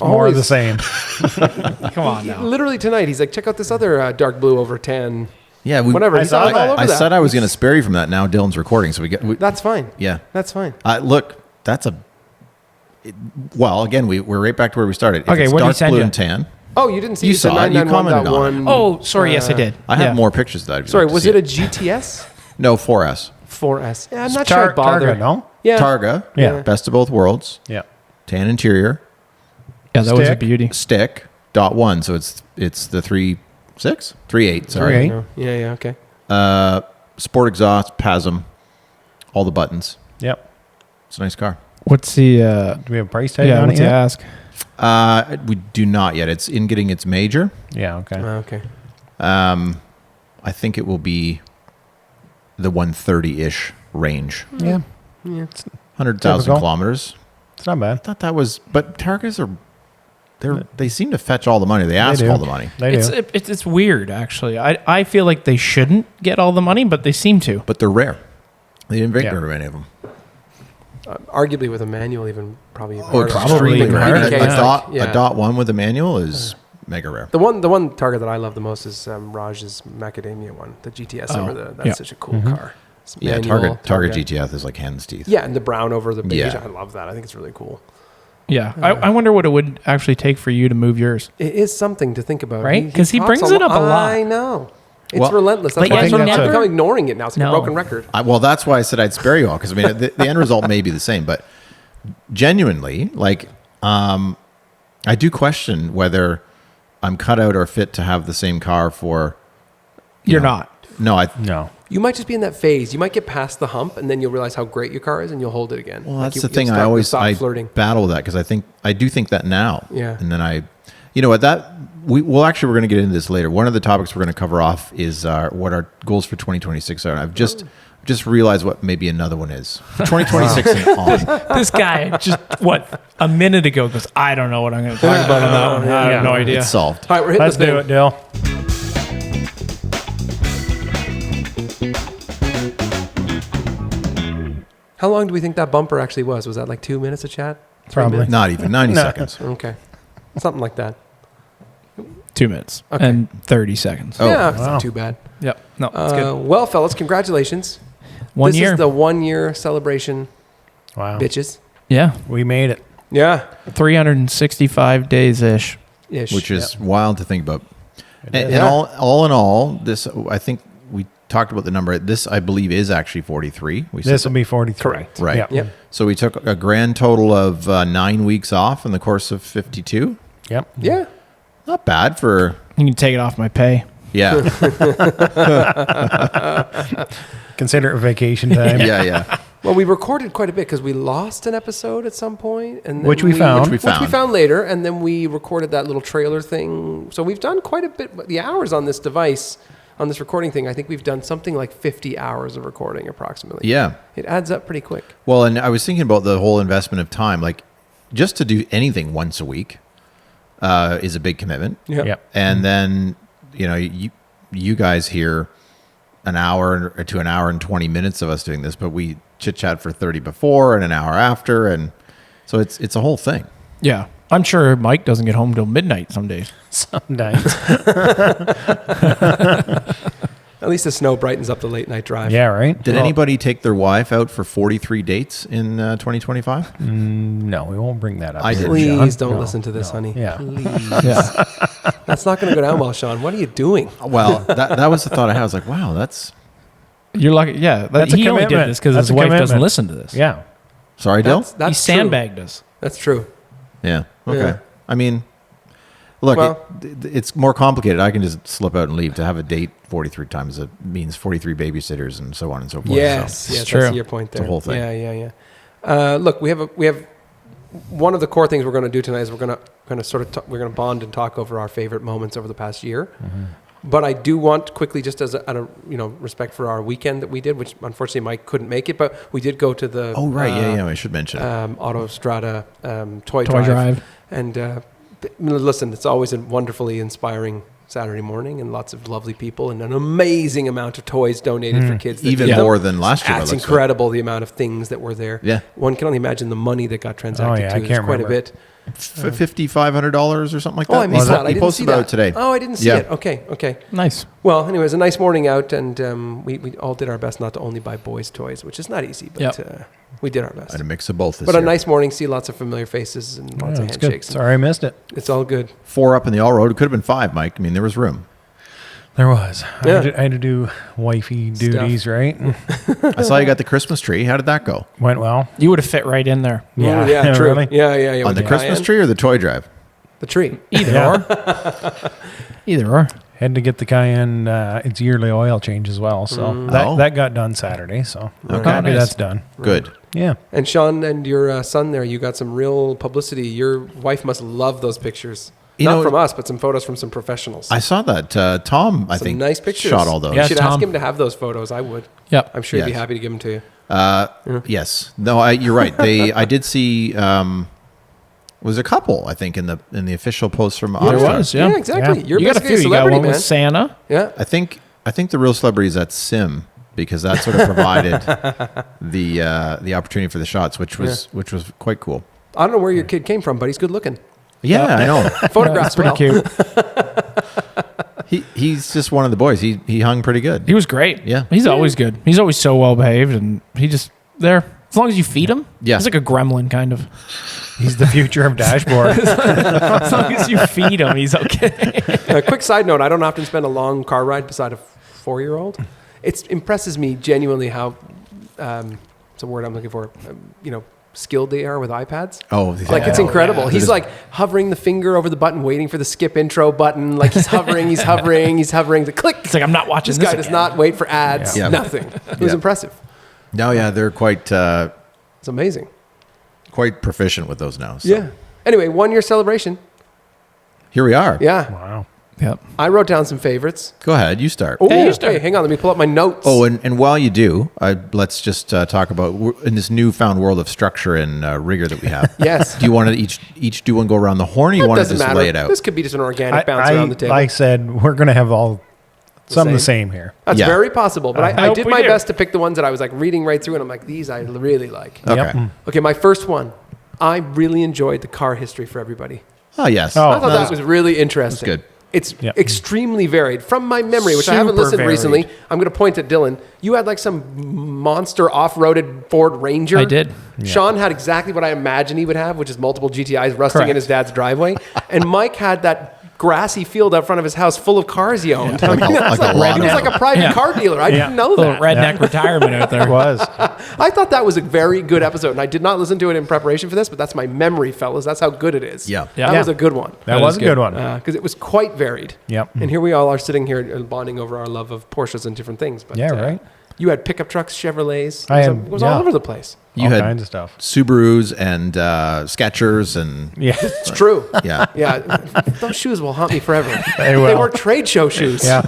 More of the same. Come on now. Literally tonight, he's like, check out this other dark blue over tan. Yeah, Whatever. He's all over that. I said I was going to spare you from that. Now Dylan's recording, so That's fine. Yeah, that's fine. Look, well, again, we're right back to where we started. Okay, what did he send blue you? and tan. Oh, you didn't see You saw it. You commented on it. Oh, sorry. Yes, I did. I have more pictures that I'd Sorry, like to was see. it a GTS? No, 4S. 4S. Yeah, I'm not sure I'd bother. Targa, no? Yeah. Targa. Yeah. Best of both worlds. Yeah. Tan interior. Yeah, that was a Stick. beauty. Stick. .1. So it's the 3.6? 3.8. Sorry. 3.8. Yeah, okay. Sport exhaust, PASM, all the buttons. Yep. It's a nice car. What's the... Do we have a price tag yeah, on what's it the yet? ask? We do not yet. It's in getting its major. Yeah, okay. Okay. I think it will be the 130-ish range. Yeah. 100,000 Typical. kilometers. It's not bad. I thought that was... But Targas they seem to fetch all the money. They ask do. all the money. They do. It's weird, actually. I feel like they shouldn't get all the money, but they seem to. But they're rare. They didn't make Yeah. very many of them. Arguably with a manual, even probably. Oh, harder. probably Extremely harder. rare. A dot one with a manual is mega rare. The one Targa that I love the most is Raj's macadamia one, the GTS over there. That's such a cool car. It's Yeah, manual, Targa GTS is like hen's teeth. Yeah, and the brown over the beige. Yeah. I love that. I think it's really cool. Yeah. I wonder what it would actually take for you to move yours. It is something to think about. Right? 'Cause he talks brings it up a lot. I know. It's Well, relentless. That's like, why I I'm think sort of that's I'm ignoring it now. It's like a No. broken record. Well, that's why I said I'd spare you all, because I mean the end result may be the same, but genuinely, like, I do question whether I'm cut out or fit to have the same car for. You're not. No, No. You might just be in that phase. You might get past the hump, and then you'll realize how great your car is, and you'll hold it again. Well, Like that's you- the thing. you'll I stop- always stop flirting. battle with that, because I do think that now. Yeah. And then you know what, we're going to get into this later. One of the topics we're going to cover off is what our goals for 2026 are. And I've just realized what maybe another one is. For 2026 and on. This guy just, a minute ago goes, I don't know what I'm going to talk about on that one. I have no idea. It's solved. All right, we're hitting Let's this do thing. it, Dill. How long do we think that bumper actually was? Was that like 2 minutes of chat? 3 Probably. minutes? Not even 90 seconds. Okay. Something like that. 2 minutes Okay. and 30 seconds. Oh, yeah, it's wow. not too bad. Yep. No, it's good. Well, fellas, congratulations. 1 This year. is the 1 year celebration, Wow. bitches. Yeah. We made it. Yeah. 365 days-ish. Ish. which is wild to think about. And Yeah. all in all, this, I think we talked about the number. This, I believe, is actually 43. We said This will be 43. Correct. right. Yeah. Yep. So we took a grand total of 9 weeks off in the course of 52. Yep. Yeah. Not bad for, You can take it off my pay. yeah. Consider it vacation time. yeah. Well, we recorded quite a bit because we lost an episode at some point, and then Which we found. Which we found. later, and then we recorded that little trailer thing. So we've done quite a bit. The hours on this device, on this recording thing, I think we've done something like 50 hours of recording approximately. Yeah. It adds up pretty quick. Well, and I was thinking about the whole investment of time. Like, just to do anything once a week is a big commitment. Yeah. Yep. And then, you guys hear an hour to an hour and 20 minutes of us doing this, but we chit chat for 30 before and an hour after. And so it's a whole thing. Yeah. I'm sure Mike doesn't get home till midnight some days. Sometimes. At least the snow brightens up the late night drive. Yeah, right? Did anybody take their wife out for 43 dates in 2025? No, we won't bring that up. I here, did. Please Sean. don't No, listen to this, no. honey. Yeah. Please. Yeah. That's not going to go down well, Sean. What are you doing? Well, that was the thought I had. I was like, wow, that's... You're lucky. Yeah. That's a he only did commitment. this because That's his a wife doesn't commitment. listen to this. Yeah. Sorry, Dill? That's He sandbagged us. That's true. Yeah. Okay. Yeah. I mean, look, Well- it's more complicated. I can just slip out and leave. To have a date 43 times, it means 43 babysitters and so on and so forth. Yes, So, yes, true. that's your point there. It's a whole thing. Yeah. Look, we have one of the core things we're going to do tonight is we're going to we're going to bond and talk over our favorite moments over the past year. Mm-hmm. But I do want quickly, just out of respect for our weekend that we did, which unfortunately Mike couldn't make it, but we did go to the Oh, right. Yeah. I should mention it. Autostrada toy Toy drive. drive. And listen, it's always a wonderfully inspiring Saturday morning, and lots of lovely people, and an amazing amount of toys donated for kids. that Even need them. more than last year. It's it looks incredible the amount of things that were there. Yeah. One can only imagine the money that got transacted Oh, yeah, too. I There's can't quite a remember. bit. $5,500 or something like that. Oh, I missed that. I He didn't posted see about that it today. Oh, I didn't see Yeah. it. Okay. Nice. Well, anyway, it was a nice morning out, and we all did our best not to only buy boys' toys, which is not easy, but we did our best. And a mix of both this But year. a nice morning, see lots of familiar faces and lots of It's good. handshakes. Sorry I missed it. It's all good. 4 up in the all road. It could have been 5, Mike. I mean, there was room. There was. Yeah. I had to do wifey duties, right? I saw you got the Christmas tree. How did that go? Went well. You would have fit right in there. Oh, yeah, true. Really? Yeah. On with the Christmas Cayenne. tree or the toy drive? The tree. Either Yeah. or. Either or. Had to get the Cayenne, its yearly oil change as well. So that got done Saturday. So I'm happy nice. that's done. Good. Yeah. And Sean and your son there, you got some real publicity. Your wife must love those pictures. Not know, from us, but some photos from some professionals. I saw that. Tom, I some think, nice pictures. shot all those. You Yeah, should Tom. ask him to have those photos. I would. Yep. I'm sure he'd be Yes. happy to give them to you. Yes. No, you're right. I did see. Was a couple, I think, in the official post from There Oxford. was, yeah. Yeah, exactly. Yeah. You're You got a basically few. You got celebrity, one man. with Santa. Yeah. I think the real celebrity is at Sim because that sort of provided the opportunity for the shots, which was quite cool. I don't know where your kid came from, but he's good looking. Yeah, I know. Photographs Pretty well. cute. He's just one of the boys. He hung pretty good. He was great. Yeah. He's always good. He's always so well behaved, and he just there. As long as you feed him, Yeah. he's like a gremlin kind of. He's the future of DashBoard. As long as you feed him, he's okay. A quick side note: I don't often spend a long car ride beside a 4-year-old. It impresses me genuinely how, it's a word I'm looking for, skilled they are with iPads. Oh, Like it's incredible. yeah. He's like hovering the finger over the button, waiting for the skip intro button. Like he's hovering. The click. It's like I'm not watching This this guy does again. not wait for ads. Yeah. Nothing. It was Yeah. impressive. No, yeah, they're quite It's amazing. proficient with those now. So. Yeah. Anyway, 1-year celebration. Here we are. Yeah. Wow. Yep. I wrote down some favorites. Go ahead. You start. Oh, Hey, you start. hang on. Let me pull up my notes. Oh, and while you do, let's just talk about in this newfound world of structure and rigor that we have. Yes. Do you want to each do one go around the horn, or you It want to doesn't just matter. lay it out? This could be just an organic bounce around the table. Like I said, we're going to have all some of the same here. That's Yeah. very possible. But I hope did we my do. best to pick the ones that I was like reading right through, and I'm like, these I really like. Okay. Yep. Okay, my first one. I really enjoyed the car history for everybody. Oh yes. Oh, I thought that was really interesting. good. It's Yep. extremely varied. From my memory, which I haven't Super listened varied. recently, I'm going to point at Dylan. You had like some monster off-roaded Ford Ranger. I did. Sean had exactly what I imagined he would have, which is multiple GTIs rusting in Correct. his dad's driveway. And Mike had that grassy field out front of his house full of cars he owned. I mean, Like a that's lot he of was them. like a private car dealer. I didn't know Little that. redneck retirement out there. It was. I thought that was a very good episode, and I did not listen to it in preparation for this, but that's my memory, fellas. That's how good it is. Yeah. Yeah. That was a good one. That was a good one. Because it was quite varied. Yep. And here we all are sitting here bonding over our love of Porsches and different things. But, Yeah, right. You had pickup trucks, Chevrolets. It was all over the place. You all had kinds of stuff. Subarus and Skechers and Yeah. It's true. yeah. Yeah, those shoes will haunt me forever. They They will. were trade show shoes. Yeah.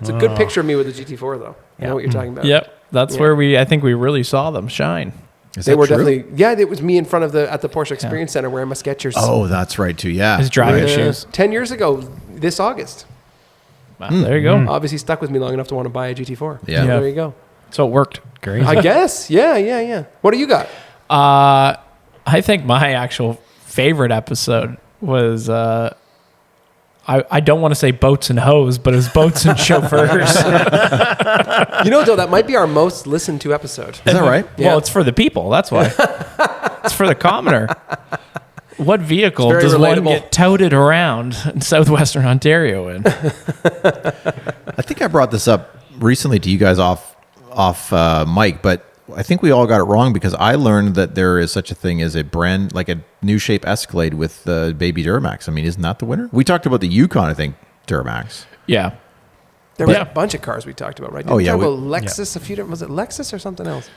It's a good picture of me with the GT4, though. I know what you're talking about. Yep. That's Yeah. where I think we really saw them shine. Is They that were true? definitely, it was me in front of at the Porsche Experience Center wearing my Skechers. Oh, that's right too. Yeah. His driving Right. shoes. 10 years ago, this August. Wow, there you go. Obviously stuck with me long enough to want to buy a GT4. Yeah. So Yeah. there you go. So it worked. Crazy. I guess. Yeah. What do you got? I think my actual favorite episode was I don't want to say boats and hoes, but it was boats and chauffeurs. You know, though, that might be our most listened to episode. Is that right? Yeah. Well, it's for the people. That's why. It's for the commoner. What vehicle It's does very one relatable. get touted around in southwestern Ontario in? I think I brought this up recently to you guys off mic, but I think we all got it wrong because I learned that there is such a thing as a brand, like a new shape Escalade with the baby Duramax. I mean, isn't that the winner? We talked about the Yukon, I think, Duramax. Yeah. There was Yeah. a bunch of cars we talked about, right? Oh, Didn't we yeah, talk we- about Lexus a few different. Was it Lexus or something else?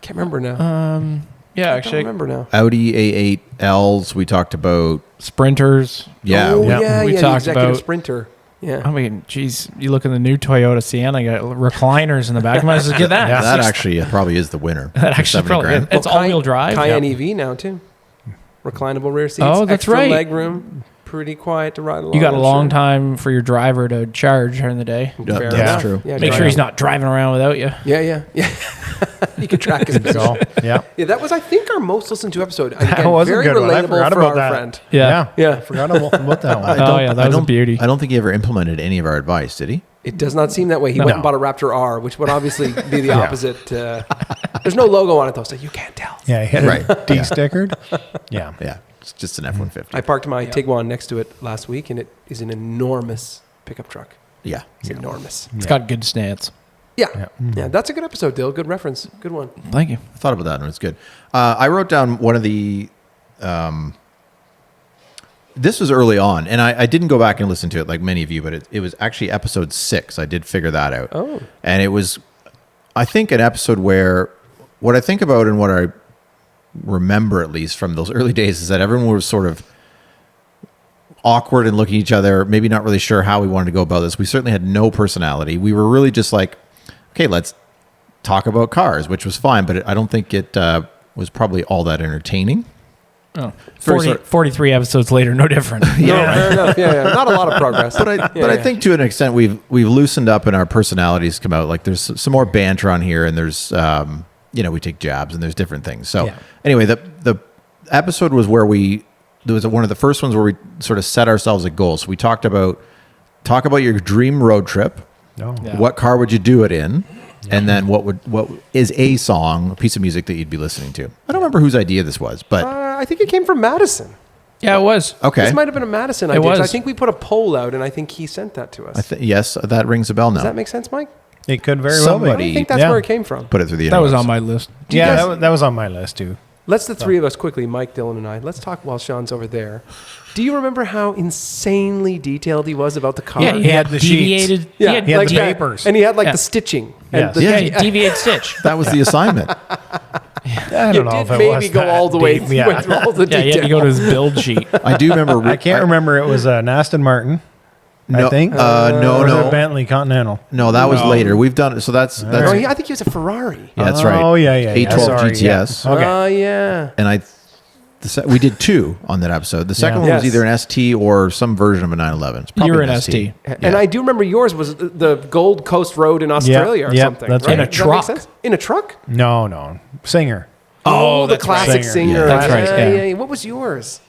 Can't remember now. Yeah, I don't actually. remember now. Audi A8Ls, we talked about. Sprinters. Yeah. Oh, Yeah. yeah, We the talked executive about- Sprinter. Yeah. I mean, geez, you look in the new Toyota Sienna, got recliners in the back. Might as well get that. Yeah. That actually probably is the winner. That for actually 70 probably grand. it's all-wheel drive. Cayenne Yep. EV now, too. Reclinable rear seats. Oh, that's extra right. leg room. Pretty quiet to ride along. You got a I'm long sure. time for your driver to charge during the day. Yeah, Fair that's enough. true. Yeah, Make drive. sure he's not driving around without you. Yeah. You can track his So, position. yeah. Yeah, that was, I think, our most listened to episode. That Again, was a very good one. I relatable forgot for about our that. friend. Yeah. Yeah. I forgot about that one. Oh, yeah, that was a beauty. I don't think he ever implemented any of our advice, did he? It does not seem that way. He went and bought a Raptor R, which would obviously be the opposite. There's no logo on it, though, so you can't tell. Yeah, he had it de-stickered. Yeah. Yeah, it's just an F-150. I parked my Tiguan next to it last week, and it is an enormous pickup truck. Yeah. It's enormous. It's got good stance. Yeah. Yeah. That's a good episode, Dill. Good reference. Good one. Thank you. I thought about that and it's good. I wrote down one of the. This was early on, and I didn't go back and listen to it like many of you, but it was actually episode 6. I did figure that out. Oh. And it was, I think, an episode where what I think about and what I remember, at least from those early days, is that everyone was sort of awkward and looking at each other, maybe not really sure how we wanted to go about this. We certainly had no personality. We were really just like, okay, let's talk about cars, which was fine, but I don't think it was probably all that entertaining. Oh. 43 episodes later, no different. No, fair enough. Yeah. Not a lot of progress. But I think to an extent we've loosened up and our personalities come out. Like there's some more banter on here, and there's we take jabs and there's different things. So anyway, the episode was where there was one of the first ones where we sort of set ourselves a goal. So we talk about your dream road trip. Oh. Yeah. What car would you do it in? And then what is a song, a piece of music that you'd be listening to? I don't remember whose idea this was, but I think it came from Madison. Yeah, it was. okay. This might have been a Madison It idea. 'Cause was. I think we put a poll out, and I think he sent that to us. Yes, that rings a bell now. Does that make sense, Mike? It could very well Somebody- I think that's Yeah. where it came from. Put it through the That was interwebs. on my list. Do you Yeah, guys- that was on my list too. Let's the three of us quickly, Mike, Dylan, and I. Let's talk while Sean's over there. Do you remember how insanely detailed he was about the car? Yeah, He had the sheets. deviated. Yeah, he had he had like the that. papers. And he had like Yeah. the stitching. Yes. And the, Yeah, he deviated stitch. That was the assignment. I you don't know did if it maybe was go that all the way deep. through, Yeah. went through all the Yeah, he had to go to his build sheet. I do remember. I can't remember. It was an Aston Martin, No, I think. no, Or was it no. a Bentley Continental. No, that was No. later. We've done it. So that's No, Right. I think he was a Ferrari. yeah, that's right. Oh, yeah. 812 Sorry, GTS. yeah. Okay. Yeah. And we did 2 on that episode. The second one was Yes. either an ST or some version of a 911. It's probably You were an ST. And I do remember yours was the Gold Coast Road in Australia or yeah, something. that's right? right. In a Does that make truck. sense? In a truck? No. Singer. Oh, the that's right. classic Singer. singer. Yeah, that's right, yeah. What was yours?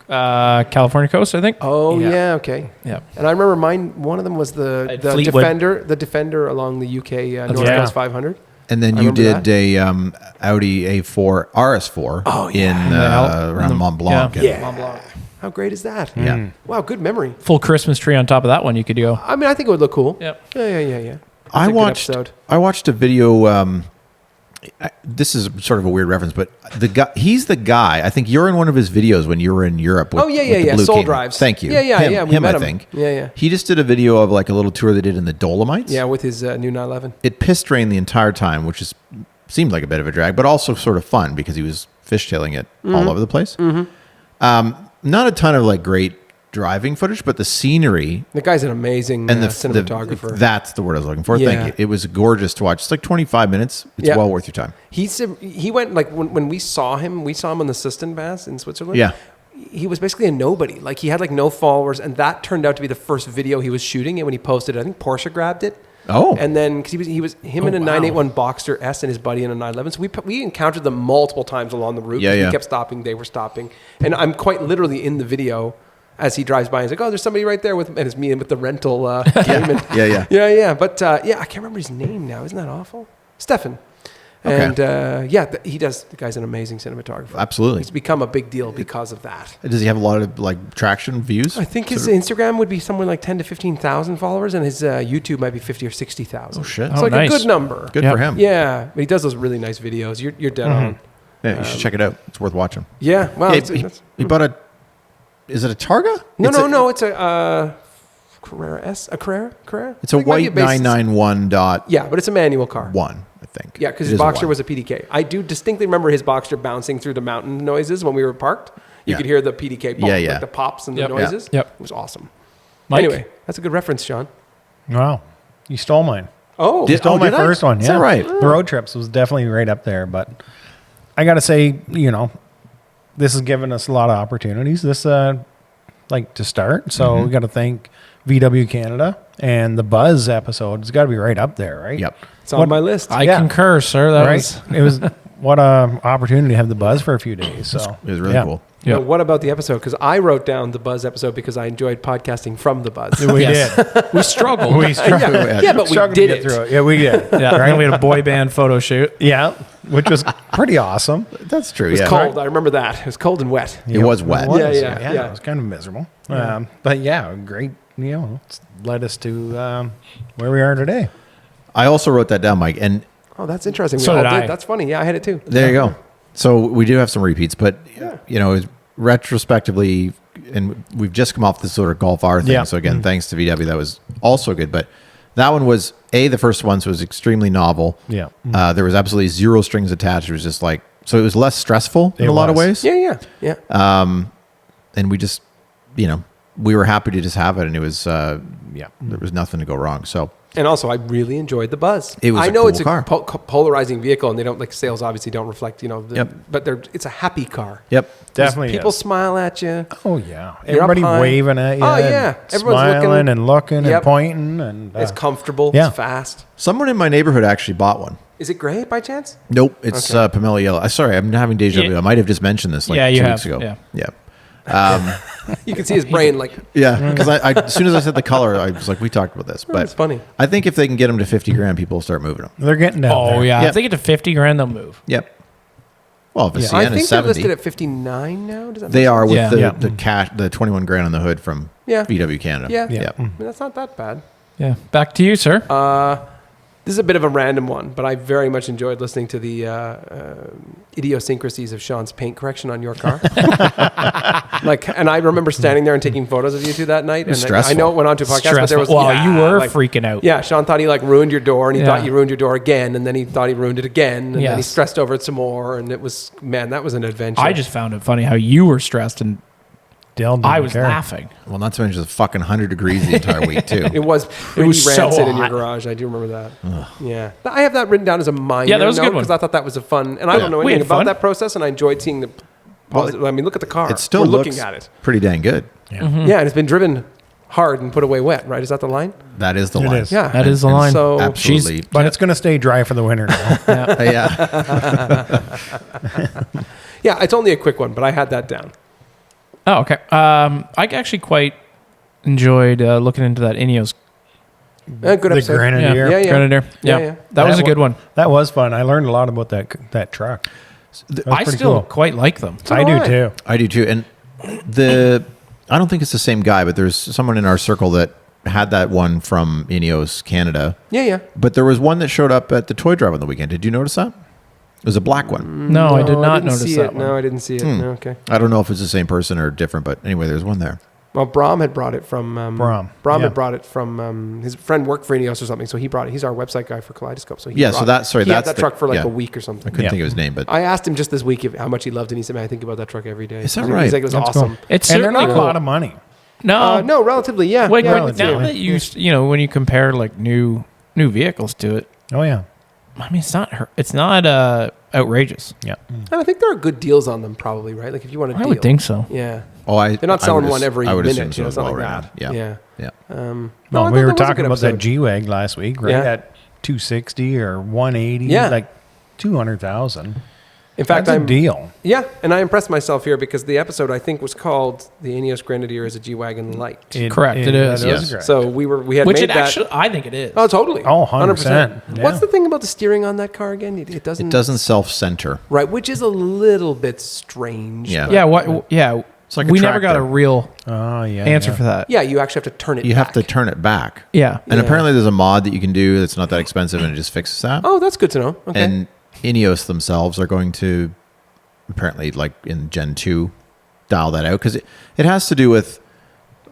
California Coast, I think. Oh, Yeah. yeah. Okay. Yeah. And I remember mine. One of them was the At Fleetwood. Defender along the UK North right. Coast 500. And then I you remember did a Audi A4 RS4 Oh, yeah. in around Mont Blanc. Yeah. Mont Blanc. How great is that? Yeah. Wow, good memory. Full Christmas tree on top of that one. You could go. I mean, I think it would look cool. Yep. Yeah. I a good watched episode. a video. This is sort of a weird reference, but he's the guy. I think you're in one of his videos when you were in Europe. With, Oh, yeah. with the Blue Soul King. Drives. Thank you. Yeah. We Him, met I him. think. Yeah. He just did a video of like a little tour they did in the Dolomites. Yeah, with his new 911. It pissed rained the entire time, which seemed like a bit of a drag, but also sort of fun because he was fishtailing it all over the place. Not a ton of like great driving footage, but the scenery The guy's an amazing and the cinematographer. that's the word I was looking for. Yeah. Thank you. It was gorgeous to watch. It's like 25 minutes. It's Yeah. well worth your time. He went like when we saw him on the Siston Bass in Switzerland. Yeah. He was basically a nobody. Like he had like no followers, and that turned out to be the first video he was shooting. And when he posted it, I think Porsche grabbed it. Oh. And then because he was him in a wow. 981 Boxster S and his buddy in a 911. So we encountered them multiple times along the route. Yeah, yeah. We kept stopping. They were stopping, and I'm quite literally in the video as he drives by. And he's like, "Oh, there's somebody right there with," and it's me with the rental Cayman. Yeah. Yeah. But I can't remember his name now. Isn't that awful? Stefan. Okay. And he does. The guy's an amazing cinematographer. Absolutely. He's become a big deal because of that. Does he have a lot of like traction views? I think his Sort of- Instagram would be somewhere like 10 to 15,000 followers, and his YouTube might be 50 or 60,000. Oh, shit. It's Oh, like nice. a good number. Good Yeah. for him. Yeah, but he does those really nice videos. You're dead on. Yeah, you should check it out. It's worth watching. Yeah, well, Yeah, it's- he bought a. Is it a Targa? no, it's a Carrera S, a Carrera. It's a I think it might be white based- 991.1, Yeah, but it's a manual car. I think. Yeah, because It his is a Boxster one. was a PDK. I do distinctly remember his Boxster bouncing through the mountain noises when we were parked. You Yeah. could hear the PDK, bump, Yeah, yeah. like the pops and Yep. the Yeah. noises. Yep. It was awesome. Mike? Anyway, that's a good reference, Sean. Wow. You stole mine. Oh, You stole my did I? first one. Is Yeah. that right? The road trips was definitely right up there. But I got to say, this has given us a lot of opportunities. This like to start. So we got to thank VW Canada, and the Buzz episode has got to be right up there, right? Yep. It's on my list. I concur, sir. That Right. was It was what a opportunity to have the Buzz for a few days. So It was really cool. Now, Yeah. what about the episode? Because I wrote down the Buzz episode because I enjoyed podcasting from the Buzz. We Yes. did. we struggled. We struggled. yeah, but we struggled to did get it. through it. Yeah, we did. Yeah, and then we had a boy band photo shoot. Yeah, which was pretty awesome. That's true. It was yeah. cold. I remember that. It was cold and wet. It was wet. It was. Yeah. It was kind of miserable. But yeah, great. It's led us to where we are today. I also wrote that down, Mike, and Oh, that's interesting. So we all did I. That's funny. Yeah, I had it too. there you go. So we do have some repeats, but retrospectively, and we've just come off this sort of Golf R thing. Yeah. So again, thanks to VW, that was also good. But that one was the first one, so it was extremely novel. Yeah. There was absolutely zero strings attached. It was just like, so it was less stressful in It a lot of was. ways. Yeah. And we just, we were happy to just have it, and it was, there was nothing to go wrong. So And also, I really enjoyed the Buzz. It was I a know cool it's a car. polarizing vehicle, and they don't sales obviously don't reflect, Yep. but it's a happy car. yep. Definitely. People is. smile at you. Oh yeah. You're up Everybody high. waving at you. Oh, and yeah. Everyone's smiling looking. and looking Yep. and pointing and It's comfortable. yeah. It's fast. Someone in my neighborhood actually bought one. Is it gray by chance? Nope, it's Pomelo Yellow. Sorry, I'm having deja vu. Yeah. I might have just mentioned this like Yeah, 2 you weeks have. ago. Yeah. You can see his brain like, Yeah, because I as soon as I said the color, I was like, we talked about this. But it's funny. I think if they can get them to 50 grand, people will start moving them. they're getting down Oh there. yeah, Yep. if they get to 50 grand, they'll move. Yep. Well, if a Yeah. I Sienna think is they're 70, listed at 59 now. Does that they make are with Yeah. the Yeah. the cash, the 21 grand on the hood from Yeah. VW Canada. Yeah. Yeah. I mean, that's not that bad. Yeah, back to you, sir. This is a bit of a random one, but I very much enjoyed listening to the idiosyncrasies of Sean's paint correction on your car. And I remember standing there and taking photos of you two that night. And stressful. I know it went on to a podcast, but there was Well, you were freaking out. Yeah, Sean thought he ruined your door, and he Yeah. thought you ruined your door again, and then he thought he ruined it again, and then he Yes. stressed over it some more, and it was that was an adventure. I just found it funny how you were stressed and Dale didn't I was care. laughing. Well, not to mention it's fucking 100 degrees the entire week too. It was pretty was so rancid in your hot. garage. I do remember that. Yeah, I have that written down as a minor. Yeah, that was a good one. because I thought that was a fun, and I don't know We anything had about fun. that process, and I enjoyed seeing the. Positive. I mean, look at the car. It still We're looks looking at it. pretty dang good. Yeah. Yeah, and it's been driven hard and put away wet. Right? Is that the line? That is the It line. is. Yeah, That is the line. So Absolutely. But it's going to stay dry for the winter now. Yeah. yeah, it's only a quick one, but I had that down. Oh, okay. I actually quite enjoyed looking into that Ineos. Good the episode. Grenadier. Yeah. Grenadier. Yeah, Yeah, yeah. that was a good one. That was fun. I learned a lot about that truck. That was I pretty still cool. quite like them. So I do do I. too. I do too. And I don't think it's the same guy, but there's someone in our circle that had that one from Ineos Canada. Yeah. But there was one that showed up at the toy drive on the weekend. Did you notice that? It was a black one. No, I did not didn't notice see that it. one. No, I didn't see it. No, okay. I don't know if it's the same person or different, but anyway, there's one there. Well, Brom had brought it from Brom, Brom yeah. had brought it from his friend worked for Ineos or something, so he brought it. He's our website guy for Kaleidoscope, so he Yeah, brought so it. that- sorry, he had that's that the- truck for like yeah. a week or I something. couldn't Yeah. think of his name, but I asked him just this week how much he loved it, and he said, "Man, I think about that truck every day." Is that He's right? like, it was That's awesome. cool. It's And they're certainly not a cool. lot of money. No, No, relatively, yeah. Like yeah, when, relatively. now that when you compare like new vehicles to it, Oh yeah. I mean it's not outrageous. Yeah. and I think there are good deals on them, probably, right? Like if you want a I deal, would think so. Yeah, they're they're not selling one every I would minute. assume so It's as not well like right that. now. Yeah. Yeah. Yeah. No, I Well, thought we that were was a talking good about that episode. G-Wag last week, right? Yeah. At 260 or 180, Yeah. like 200,000. In fact, That's a deal. Yeah, and I impressed myself here because the episode I think was called "The Ineos Grenadier is a G-Wagon Light." Correct, it is, that yes. correct. So we had Which made it that. actually, I think it is. Oh, totally. Oh, 100%. Yeah. What's the thing about the steering on that car again? It doesn't. It doesn't self-center. Right, which is a little bit strange. Yeah. but- Yeah. What? Yeah. It's like a we never got tractor. a real Oh, yeah. answer yeah. for that. Yeah, you actually have to turn it. You have to back. turn it back. Yeah. And Yeah. apparently there's a mod that you can do that's not that expensive and it just fixes that. Oh, that's good to know. Okay. And Ineos themselves are going to apparently, like in Gen 2, dial that out because it has to do with,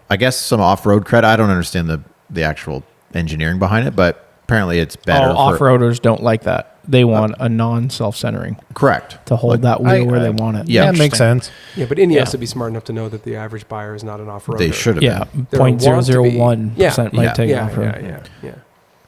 I guess, some off-road credit. I don't understand the actual engineering behind it, but apparently it's better. All off-roaders don't like that. They want a non-self-centering Correct. to hold Like, that wheel where I- they want it. Yeah. Yeah, it makes sense. yeah, but Ineos Yeah. would be smart enough to know that the average buyer is not an off-roader. They should have Yeah. been. They're a want to be- 0.001% might Yeah, take yeah, off-road. yeah.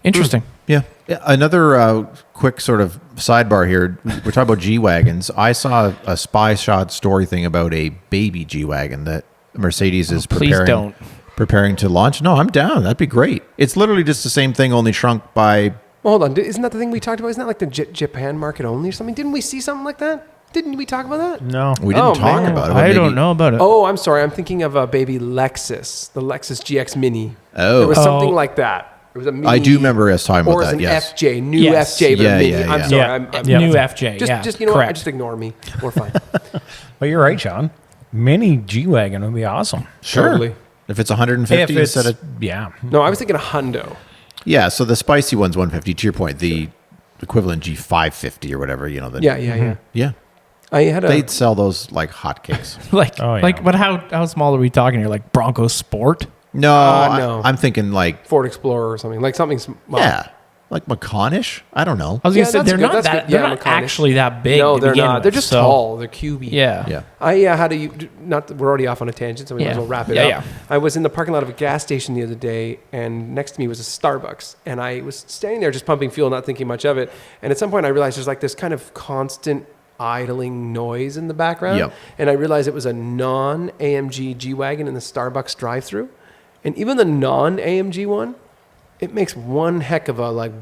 Interesting. Yeah. Another quick sort of sidebar here. We're talking about G-Wagons. I saw a spy shot story thing about a baby G-Wagon that Mercedes is Please don't. preparing to launch. No, I'm down. That'd be great. It's literally just the same thing, only shrunk by. Well, hold on. Isn't that the thing we talked about? Isn't that like the Japan market only or something? Didn't we see something like that? Didn't we talk about that? No. We didn't talk man. about it. but I maybe- don't know about it. Oh, I'm sorry. I'm thinking of a baby Lexus, the Lexus GX Mini. Oh. There was something Oh. like that. It was a mini. I do remember us talking Or about as that. an Yes. FJ, new Yes. FJ, but Yeah, a mini. yeah, I'm yeah. sorry. Yeah. I'm New yeah. FJ. Just you know what? Correct. Just ignore me. We're fine. But you're right, Sean. Mini G-Wagon would be awesome. Sure. Totally. If it's 150 If it's, instead of yeah. No, I was thinking a hundo. yeah, so the spicy one's 150. To your point, the equivalent G550 or whatever. You know. Yeah. Yeah. I had a. They'd sell those like hotcakes. Like, Oh, yeah. but how small are we talking here? Like Bronco Sport? No, no. I'm thinking like Ford Explorer or something like something. yeah, like Maconish. I don't know. I was Yeah, gonna say that's they're good. not That's that. good. They're Yeah, not Maconish. actually that big. No, to they're begin not. with, They're just so- tall. They're cubey. Yeah. Yeah. I had a not. We're already off on a tangent, so we might as Yeah. well wrap it Yeah, up. yeah. I was in the parking lot of a gas station the other day, and next to me was a Starbucks, and I was standing there just pumping fuel, not thinking much of it. And at some point, I realized there's like this kind of constant idling noise in the background, Yep. and I realized it was a non-AMG G-Wagon in the Starbucks drive-through, and even the non-AMG one, it makes one heck of a like.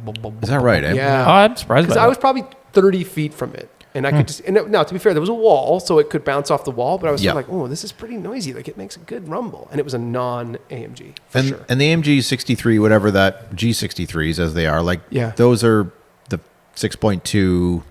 Is that right? Eh? Yeah. Oh, I'm surprised by Because I that. was probably 30 feet from it. And I could just, and now to be fair, there was a wall, so it could bounce off the wall, but I was sort of Yeah. like, oh, this is pretty noisy. Like, it makes a good rumble. And it was a non AMG, for And sure. and the AMG 63, whatever that G63s as they are, like Yeah. those are the 6.2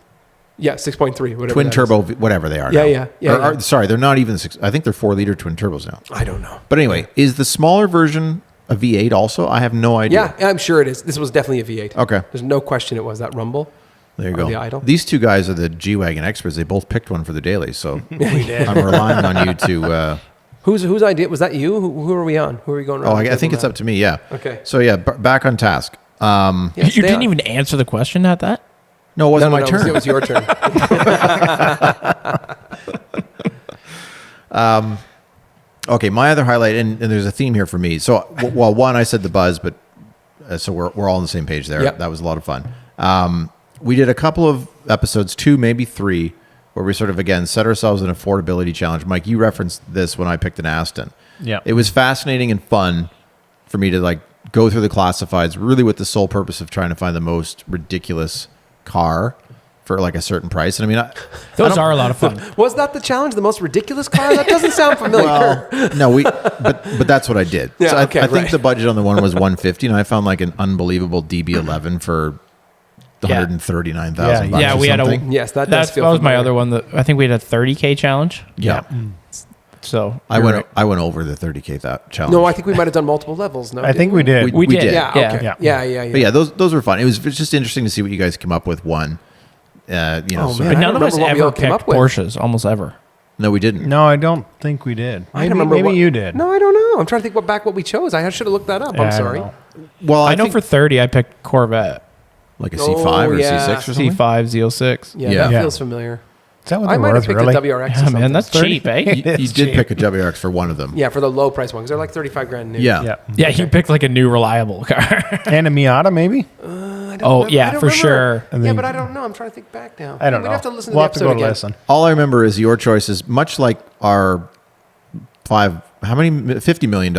Yeah, 6.3, whatever. twin that is. turbo, whatever they are. Yeah, now. yeah, yeah, Or- yeah. sorry, they're not even six. I think they're 4-liter twin turbos now. I don't know. But anyway, is the smaller version a V8 also? I have no idea. Yeah, I'm sure it is. This was definitely a V8. Okay. There's no question it was that rumble. There you Or go. the Idol. These two guys are the G-Wagon experts. They both picked one for the daily, so We did. I'm relying on you to. Whose idea? Was that you? Who are we on? Who are we going around? Oh, the I table think it's now? up to me. Yeah. Okay. So yeah, back on task. Yeah, you stay didn't on. even answer the question at that. No, it No, wasn't no, my no, turn. It was your turn. Okay, my other highlight, and there's a theme here for me. So, well, one, I said the buzz, but so we're all on the same page there. Yep. That was a lot of fun. We did a couple of episodes, 2, maybe 3, where we sort of again set ourselves an affordability challenge. Mike, you referenced this when I picked an Aston. Yeah. It was fascinating and fun for me to like go through the classifieds, really with the sole purpose of trying to find the most ridiculous car for like a certain price. And I mean, Those are a lot of fun. Was that the challenge? The most ridiculous car? That doesn't sound familiar. no, but that's what I did. Yeah, so okay, I think right. the budget on the one was 150, and I found like an unbelievable DB11 for Yeah. 139,000 bucks. Yeah, or we had a- something. Yes, that That does feel was my familiar. other one. That I think we had a 30K challenge. Yeah. So I you're went right. I went over the 30K that challenge. No, I think we might have done multiple levels. No, I think we did. We did. Yeah, Yeah. okay. Yeah. Yeah. But yeah, those were fun. It was just interesting to see what you guys came up with. One, you know, Oh, sort man. But of- none of remember us what we ever all came picked up with. Porsches, almost ever. no, we didn't. No, I don't think we did. I Maybe, don't remember maybe what, you did. No, I don't know. I'm trying to think what we chose. I should have looked that up. Yeah, I'm I don't sorry. know. Well, I know think for 30, I picked Corvette, like a Oh, C5 or yeah. C6 or something. C5, Z06. Yeah, Yeah. that Yeah. feels familiar. Is that what I they're might have worth, picked really? a WRX. or Yeah, something. man, that's 30. cheap, eh? You It's did cheap. pick a WRX for one of them. Yeah, for the low price one because they're like 35 grand new. Yeah. Yeah. Yeah, you picked like a new reliable car. And a Miata, maybe? I don't Oh, remember- yeah, I don't for remember. sure. And Yeah, then- but I don't know. I'm trying to think back now. I don't We'd know. have to listen to We'll the have to episode go again. listen. All I remember is your choices, much like our $50 million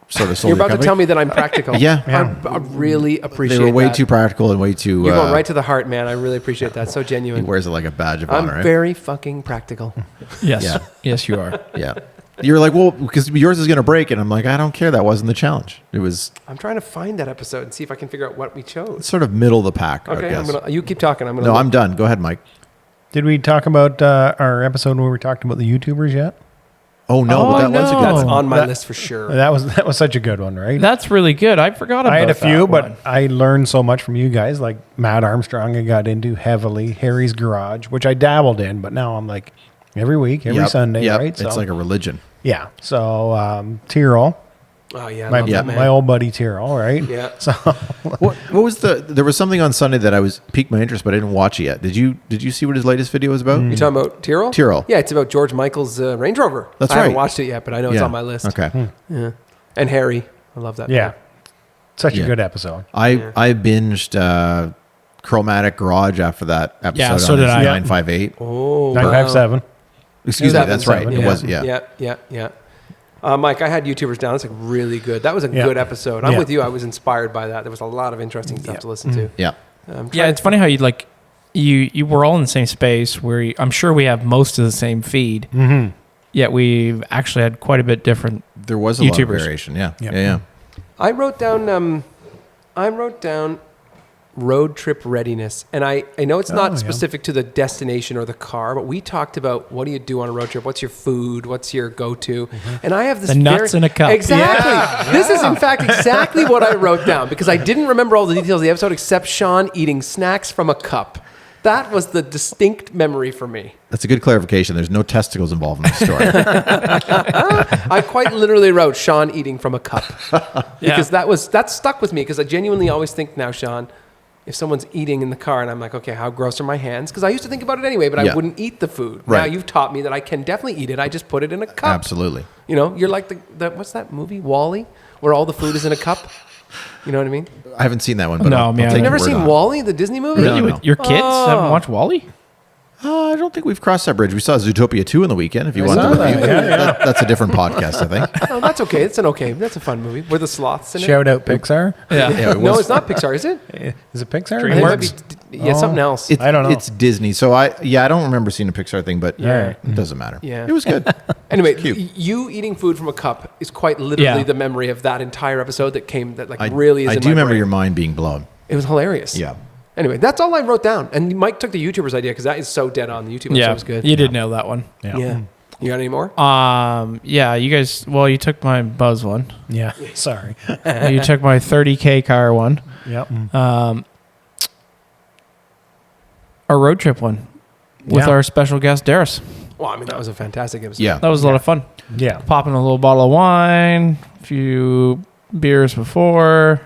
sort of solar You're about to company. tell me that I'm practical. Yeah. I really appreciate They were way that. too practical and way too. You're going right to the heart, man. I really appreciate that. So He genuine. wears it like a badge of I'm honor. Right? very fucking practical. Yes. Yeah. Yes, you are. Yeah. You're like, well, because yours is going to break. And I'm like, I don't care. That wasn't the challenge. It was I'm trying to find that episode and see if I can figure out what we chose. sort of middle of the pack, I Okay, guess. you keep talking. I'm gonna. No, look. I'm done. Go ahead, Mike. Did we talk about our episode where we talked about the YouTubers yet? Oh, no. Oh, but that was a no. good That's one. on my That- list for sure. That was such a good one, right? That's really good. I forgot about I had a that few, one. but I learned so much from you guys. Like Matt Armstrong, I got into heavily. Harry's Garage, which I dabbled in, but now I'm like every week, every Yep, Sunday, yep. right? It's like a religion. yeah. So Tyrrell, Oh yeah, I my, love that, man. my old buddy Tyrrell, right? Yeah. So What was there was something on Sunday that I was piqued my interest, but I didn't watch it yet. Did you see what his latest video was about? You talking about Tyrrell? Tyrrell. Yeah, it's about George Michael's Range Rover. That's I haven't right. watched it yet, but I know it's on my list. Okay. Yeah. And Harry, I love that. yeah, such Yeah. a good episode. I binged Chromatic Garage after that episode Yeah, so on did his I. 958. Oh, 957. Excuse me, Seven, that's right. seven, It yeah. was, yeah. Yeah. Mike, I had YouTubers down. It's like really good. That was a good episode. I'm with you. I was inspired by that. There was a lot of interesting stuff to listen to. Yeah. It's funny how you were all in the same space where I'm sure we have most of the same feed. Mm-hmm. Yet we've actually had quite a bit different. There was a lot of variation. Yeah. I wrote down road trip readiness, and I know it's not specific to the destination or the car, but we talked about what do you do on a road trip? What's your food? What's your go-to? And I have this The nuts in a cup. Exactly. This is in fact exactly what I wrote down because I didn't remember all the details of the episode except Sean eating snacks from a cup. That was the distinct memory for me. That's a good clarification. There's no testicles involved in the story. I quite literally wrote Sean eating from a cup because that stuck with me because I genuinely always think now, Sean, if someone's eating in the car and I'm like, okay, how gross are my hands? Because I used to think about it anyway, but I wouldn't eat the food. Right. Now you've taught me that I can definitely eat it. I just put it in a cup. Absolutely. You know, you're like the what's that movie, WALL-E, where all the food is in a cup? You know what I mean? I haven't seen that one, but No, I'll man. take You've your never word seen on it. WALL-E, the Disney movie? Really? No. With your kids haven't watched Wall-E? I don't think we've crossed that bridge. We saw Zootopia 2 in the weekend. If you want to saw that. review, Yeah. that's a different podcast, I think. Oh, that's okay. That's a fun movie. Where the sloths in it? Shout out Pixar. Yeah. Yeah, it No, was- it's not Pixar, is it? Is it Pixar? I think it might be, DreamWorks? something else. It- I don't know. It's Disney, so I don't remember seeing a Pixar thing, but Yeah. it doesn't matter. Yeah. It was good. Anyway, Cute. you eating food from a cup is quite literally Yeah. the memory of that entire episode that I really is I in do my remember brain. your mind being blown. It was hilarious. Yeah. Anyway, that's all I wrote down. And Mike took the YouTuber's idea because that is so dead on. The YouTube episode Yeah, was good. you did nail that one. Yeah. You got any more? Yeah, you guys. Well, you took my Buzz one. Yeah. Sorry. You took my 30K car one. Yep. Our road trip one with Yeah. our special guest Darius. Well, I mean, that was a fantastic episode. Yeah. That was a lot of fun. Yeah. Popping a little bottle of wine, a few beers before,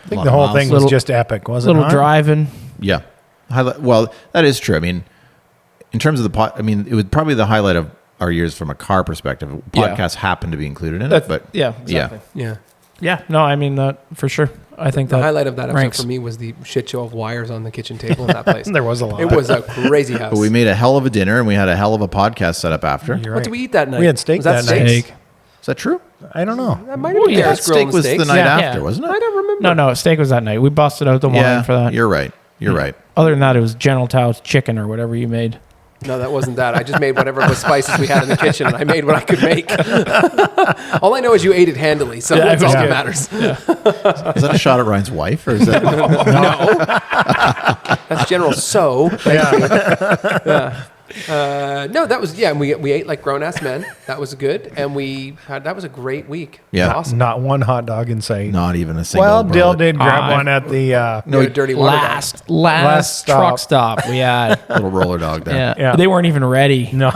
I think the whole thing was Little- just epic, wasn't it? little driving. Yeah. Well, that is true. I mean, in terms of it was probably the highlight of our years from a car perspective. Yeah. Podcasts happened to be included in That's- it, but yeah, exactly. Yeah. Yeah, no, I mean that for sure. I think The that highlight of that episode ranks. for me was the shit show of wires on the kitchen table in that place. There was a lot. It was a crazy house. but we made a hell of a dinner and we had a hell of a podcast set up after. You're What right. did we eat that night? We had steak Was that that night. steaks? Steak. Is that true? I don't know. That might have been yeah. Darius Steak grilling was steaks. the night Yeah, after, yeah. wasn't it? I don't remember. No, steak was that night. We busted out the wine for that. You're right. You're right. Other than that, it was General Tao's chicken or whatever you made. No, that wasn't that. I just made whatever was spices we had in the kitchen, and I made what I could make. All I know is you ate it handily, so Yeah, that's it all was that good. matters. Is that a shot at Ryan's wife, or is that? No, that's General So. No, that was we ate like grown ass men. That was good, and that was a great week. Yeah. Awesome. Not one hot dog in sight. Not even a single. Well, Dill bullet. did grab I- one at the. No, a dirty water dog. Last Last truck stop we had. little roller dog there. Yeah. Yeah. They weren't even ready. No.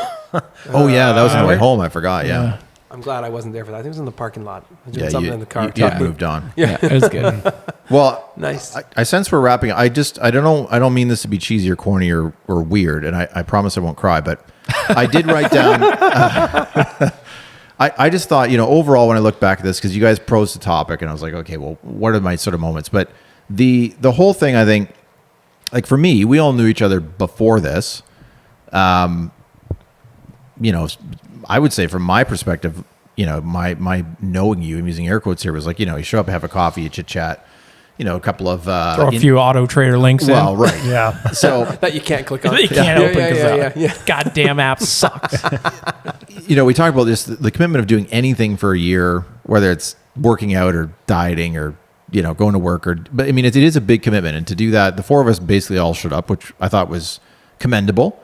Oh yeah, that was on the way home. I forgot. Yeah. I'm glad I wasn't there for that. I think it was in the parking lot. I was doing Yeah. something You, in the car. you had moved on. Yeah, it was good. Well, Nice. I sense we're wrapping. I don't know. I don't mean this to be cheesy or corny or weird, and I promise I won't cry. But I did write down. I just thought, overall, when I look back at this, because you guys posed the topic, and I was like, okay, well, what are my sort of moments? But the whole thing, I think, like for me, we all knew each other before this. I would say from my perspective, my knowing you, I'm using air quotes here, was like, you show up, have a coffee, you chit chat, a couple of Throw a few Auto Trader links well, in. right. Yeah. So That you can't click on. That you can't open because yeah. goddamn app sucks. we talk about this, the commitment of doing anything for a year, whether it's working out or dieting or, going to work but I mean, it is a big commitment. And to do that, the four of us basically all showed up, which I thought was commendable.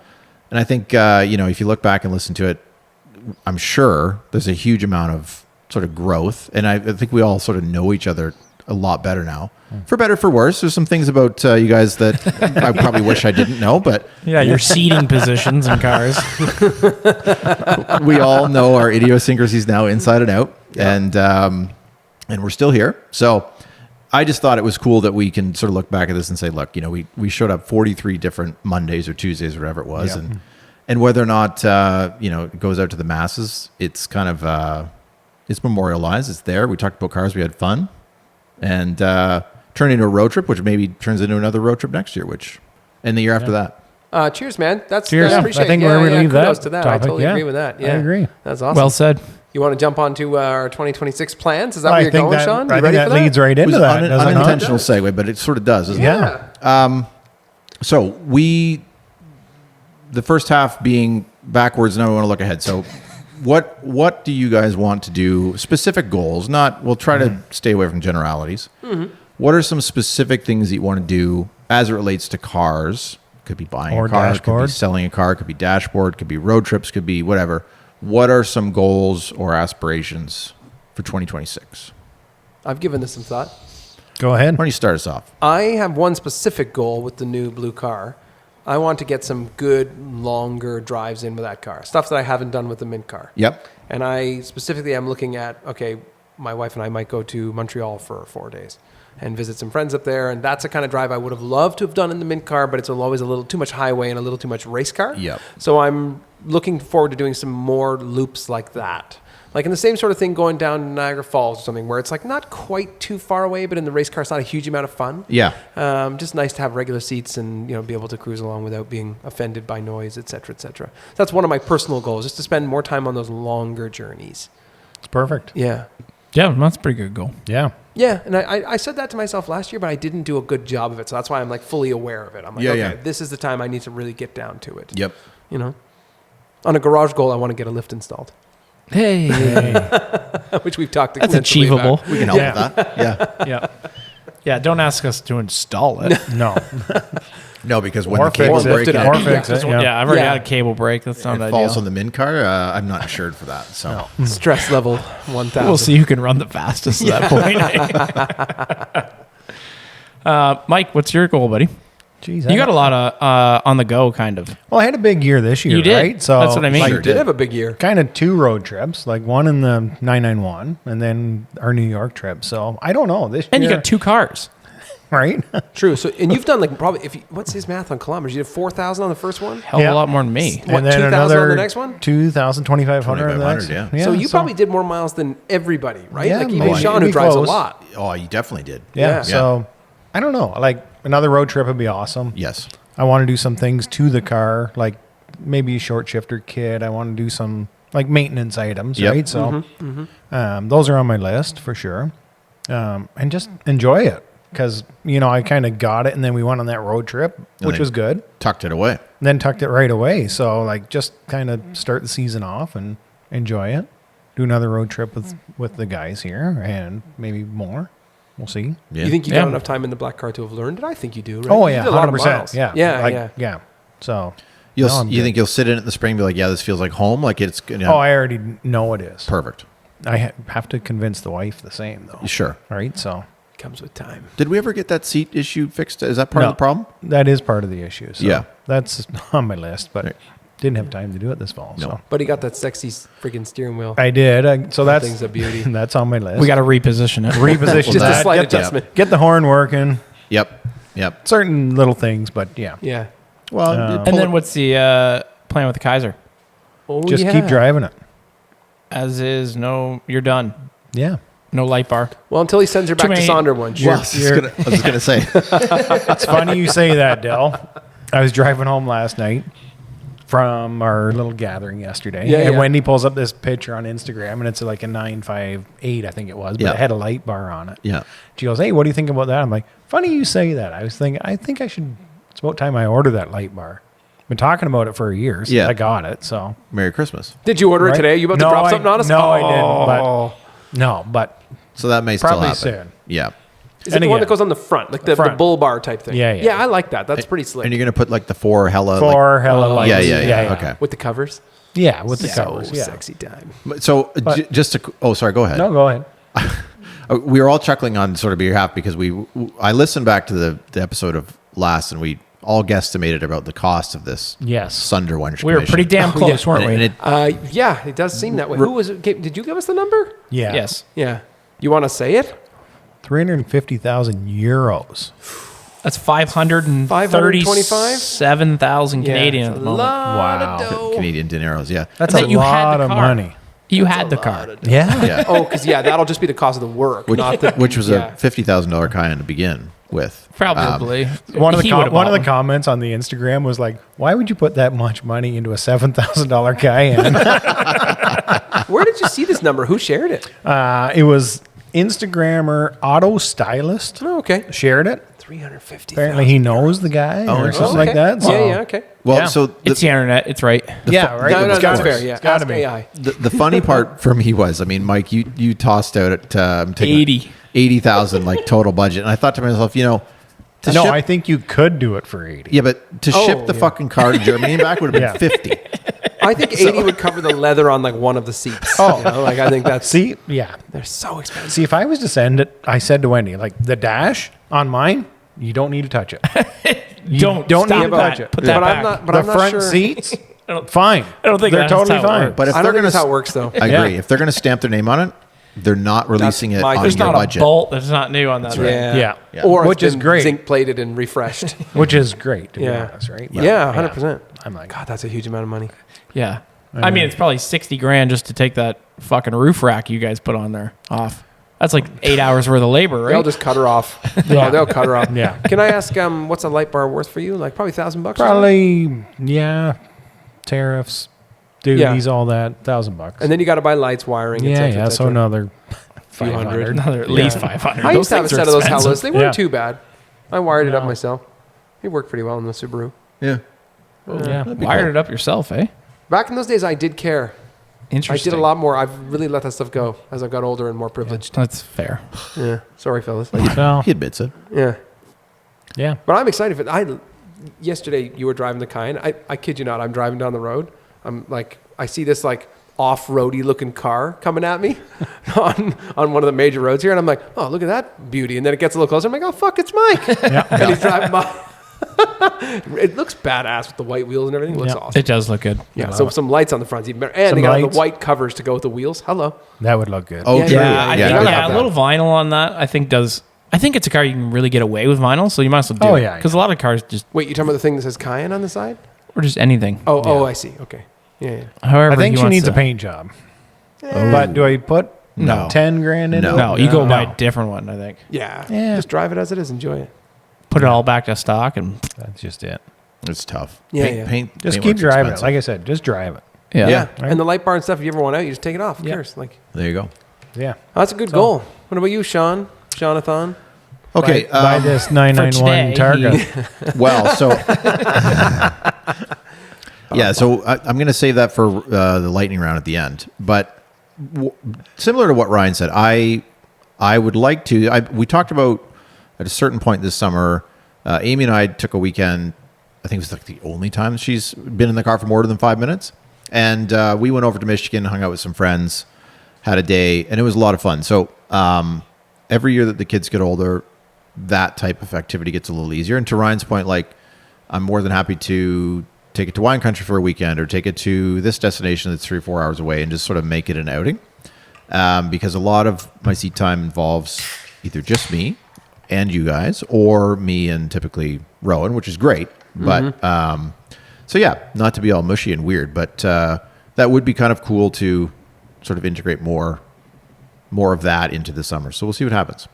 And I think, if you look back and listen to it, I'm sure there's a huge amount of sort of growth. And I think we all sort of know each other a lot better now. For better, for worse. There's some things about you guys that I probably wish I didn't know, but Yeah, your seating positions in cars. we all know our idiosyncrasies now inside and out. And we're still here. So I just thought it was cool that we can sort of look back at this and say, look, we showed up 43 different Mondays or Tuesdays or whatever it was. Yeah. And whether or not, it goes out to the masses, it's kind of, it's memorialized. It's there. We talked about cars. We had fun. And turned into a road trip, which maybe turns into another road trip next year, and the year after that. Cheers, man. That's Cheers. I Yeah, appreciate I think it. where we leave kudos that to that. topic, I totally yeah. agree with that. Yeah, I agree. That's awesome. Well said. You want to jump on to our 2026 plans? Is that Well, where I you're think going, that, Sean? I You think ready that for that? leads right It into was that. an doesn't it? unintentional segue, but it sort of does, doesn't it? Yeah. So the first half being backwards, now we want to look ahead. So what do you guys want to do? Specific goals, we'll try to stay away from generalities. Mm-hmm. What are some specific things that you want to do as it relates to cars? Could be buying Or a car, could be DashBored. selling a car, could be DashBoard, could be road trips, could be whatever. What are some goals or aspirations for 2026? I've given this some thought. Go ahead. Why don't you start us off? I have one specific goal with the new blue car. I want to get some good, longer drives in with that car. Stuff that I haven't done with the Mint car. Yep. And I specifically am looking at, okay, my wife and I might go to Montreal for 4 days and visit some friends up there. And that's the kind of drive I would have loved to have done in the Mint car, but it's always a little too much highway and a little too much race car. Yep. So I'm looking forward to doing some more loops like that. Like in the same sort of thing going down Niagara Falls or something where it's like not quite too far away, but in the race car, it's not a huge amount of fun. Yeah. Just nice to have regular seats and, be able to cruise along without being offended by noise, et cetera, et cetera. That's one of my personal goals, just to spend more time on those longer journeys. It's perfect. Yeah. Yeah, that's a pretty good goal. Yeah. Yeah, and I said that to myself last year, but I didn't do a good job of it. So that's why I'm like fully aware of it. I'm like, this is the time I need to really get down to it. Yep. On a garage goal, I want to get a lift installed, Hey, which we've talked that's extensively achievable. about. We can help with that. Yeah. Yeah. Yeah, don't ask us to install it. No. No, because when Or the cable fix it. break Lift it and up. Or fix it. Yeah, Yeah. I've already Yeah. had a cable break. That's not it ideal. falls on the Mint car, I'm not insured for that. So Stress level 1,000. We'll see who can run the fastest at that point. Mike, what's your goal, buddy? Jeez, You got a lot of on the go, kind of. Well, I had a big year this year, You did. right? So That's what I mean. like, Sure You did have a big year. kind of 2 road trips, like one in the 991 and then our New York trip. So I don't know this And year, you got 2 cars. right? True. So, and you've done like probably what's his math on kilometers? You did 4,000 on the first one. Hell of Yeah. a lot more than me. What, and then 2,000 on another the next one? 2,000, 2,500 on the next. 2,500, yeah. So you probably did more miles than everybody, right? Yeah, like even maybe. Sean, who Maybe drives close. a lot. Oh, you definitely did. Yeah. Yeah. So I don't know. Like another road trip would be awesome. Yes. I want to do some things to the car, like maybe a short shifter kit. I want to do some like maintenance items, Yep. right? So those are on my list for sure. And just enjoy it because, I kind of got it. And then we went on that road trip, which then- was good. Tucked it away. And then tucked it right away. So like just kind of start the season off and enjoy it. Do another road trip with the guys here and maybe more. We'll see. Yeah. You think you Yeah. got enough time in the black car to have learned it? I think you do. Right? Oh You yeah, did a lot of 100%. miles. Yeah. Yeah. Like, yeah. yeah. So You no, I'm good. think you'll sit in it in the spring and be like, yeah, this feels like home? Like it's going to Oh, I already know it is. perfect. I have to convince the wife the same though. Sure. Right? So Comes with time. Did we ever get that seat issue fixed? Is that part of No. the problem? that is part of the issue. So Yeah. that's on my list, but Right. didn't have time to do it this fall. No. So But he got that sexy freaking steering wheel. I did. So that's thing's a beauty. That's on my list. We got to reposition it. reposition Just a that, slight get the- adjustment. get the horn working. Yep. Yep. Certain little things, but yeah. Yeah. Well, And then what's the plan with the Kaiser? Oh, Just yeah. keep driving it. As is, you're done. Yeah. No light bar. Well, until he sends her back to many- Sonder one. Well, I was just gonna say. It's funny you say that, Del. I was driving home last night from our little gathering yesterday. Yeah, and yeah. Wendy pulls up this picture on Instagram, and it's like a 958, I think it was, but Yeah. it had a light bar on it. Yeah. She goes, "Hey, what do you think about that?" I'm like, "Funny you say that." I think I should. It's about time I order that light bar. Been talking about it for years. Yeah. I got it. So Merry Christmas. Did you order it right? today? You about No, to drop I- something on us? No, I Oh. didn't. But So that may still Probably happen. soon. Yeah. Is it And the one again, that goes on the front, like the front. bull bar type thing? Yeah, yeah. Yeah, I like that. That's pretty slick. And you're gonna put like the four hella. for hella lights. Yeah. Okay. With the covers. Yeah, with the So covers. Yeah. sexy time. So just to. Oh, sorry. Go ahead. No, go ahead. We were all chuckling on sort of your behalf because I listened back to the episode of last and we all guesstimated about the cost of this Yes. Sunder Wench We were commission. pretty damn close, weren't And we? it, Yeah, it does seem that way. Who was it? Did you give us the number? Yeah. Yes. Yeah. You want to say it? 350,000 euros. That's 537,000 Canadian at the moment. Wow. Canadian dineros, yeah. That's And a that you had lot the of car. money. You had the car. Yeah. Yeah. Oh, because that'll just be the cost of the work, not the Which was yeah. a $50,000 Cayenne to begin. with. Probably. One of He would've the bought comments on the Instagram was like, "Why would you put that much money into a $7,000 Cayenne?" Where did you see this number? Who shared it? It was Instagrammer Auto Stylist Oh, okay. shared it. 350. Apparently, he knows the guy or interesting. something like that. So, Yeah, okay. Well, Yeah. so It's the internet. It's right. yeah, right. No, It's that's gotta fair. be. Yeah, It's gotta ask be. AI. the funny part for me was, I mean, Mike, you tossed out at 80. 80,000 like total budget, and I thought to myself, to No, ship, I think you could do it for 80. yeah, but to ship the yeah. fucking car to Germany and back would have been Yeah. 50. I think 80 would cover the leather on like one of the seats. Oh. Like I think that's See, yeah. they're so expensive. See, if I was to send it, I said to Wendy, like the dash on mine, you don't need to touch it. Don't don't stop need to that. touch it. Put But that I'm back. not. But the I'm not front sure. seats, fine. I don't think they're that's totally how it fine. works. But if I they're don't think going that's how it to, works though. I Yeah. agree. If they're going to stamp their name on it, they're not releasing it my- on There's your not budget. a bolt that's not new on that. Right? Yeah. Yeah. Or Which it's is been great. zinc plated and refreshed. Which is great, to be Yeah. honest, right? Yeah, 100%. I'm like, God, that's a huge amount of money. Yeah. I mean, it's probably 60 grand just to take that fucking roof rack you guys put on there off. That's like 8 hours worth of labor, right? They'll just cut her off. Yeah. Oh, they'll cut her off. Yeah. Can I ask, what's a light bar worth for you? Like probably $1,000 or something? probably, yeah, tariffs, duties, all that, $1,000. And then you got to buy lights, wiring, yeah, et cetera, yeah, et so cetera. another Few 500. hundred. Another at least 500. I used to have a set of those Hellas. They weren't Yeah. too bad. I wired it up No. myself. It worked pretty well in the Subaru. Yeah. Yeah. Wired it up yourself, eh? Back in those days, I did care. I Interesting. did a lot more. I've really let that stuff go as I got older and more privileged. That's fair. Yeah. Sorry, fellas. So, He admits it. Yeah. yeah. But I'm excited for it. Yesterday, you were driving the Cayenne. I kid you not. I'm driving down the road. I'm like, I see this like off-roady looking car coming at me on one of the major roads here. And I'm like, oh, look at that beauty. And then it gets a little closer. I'm like, oh, fuck, it's Mike. Yeah. And he's driving by. It looks badass with the white wheels and everything. It looks Yeah. awesome. It does look good. Yeah, so some lights on the front, even better. And Some they got lights. the white covers to go with the wheels. Hello. That would look good. Oh, Yeah, true. yeah, I yeah, think, you gotta yeah, have a little vinyl on that. I think it's a car you can really get away with vinyl, so you might as well do Oh, it. yeah, Because a lot of cars just Wait, you talking about the thing that says Cayenne on the side? or just anything. Oh, I see. Okay. Yeah. However, I think he she wants needs to. a paint job. But do I put No. 10 grand into No. it? No, you go buy No. a different one. I think Yeah. Yeah. Just drive it as it is. Enjoy it. put it all back to stock and That's just it. It's tough. Yeah, Paint, yeah. paint, Just paint keep work's driving expensive. it. Like I said, just drive it. Yeah. Right. And the light bar and stuff, if you ever want out, you just take it off. Who Yeah. cares? Like, There you go. Yeah. that's a good goal. What about you, Sean? Jonathan? Okay. Buy this 991 today, Targa. Well, so yeah, so I'm going to save that for the lightning round at the end. But similar to what Ryan said, I would like to. We talked about at a certain point this summer. Amy and I took a weekend. I think it was like the only time she's been in the car for more than 5 minutes, and we went over to Michigan, hung out with some friends, had a day, and it was a lot of fun. So every year that the kids get older, that type of activity gets a little easier. And to Ryan's point, like, I'm more than happy to take it to wine country for a weekend or take it to this destination that's 3 or 4 hours away and just sort of make it an outing. Because a lot of my seat time involves either just me and you guys or me and typically Rowan, which is great. But so yeah, not to be all mushy and weird, but that would be kind of cool to sort of integrate more of that into the summer. So we'll see what happens.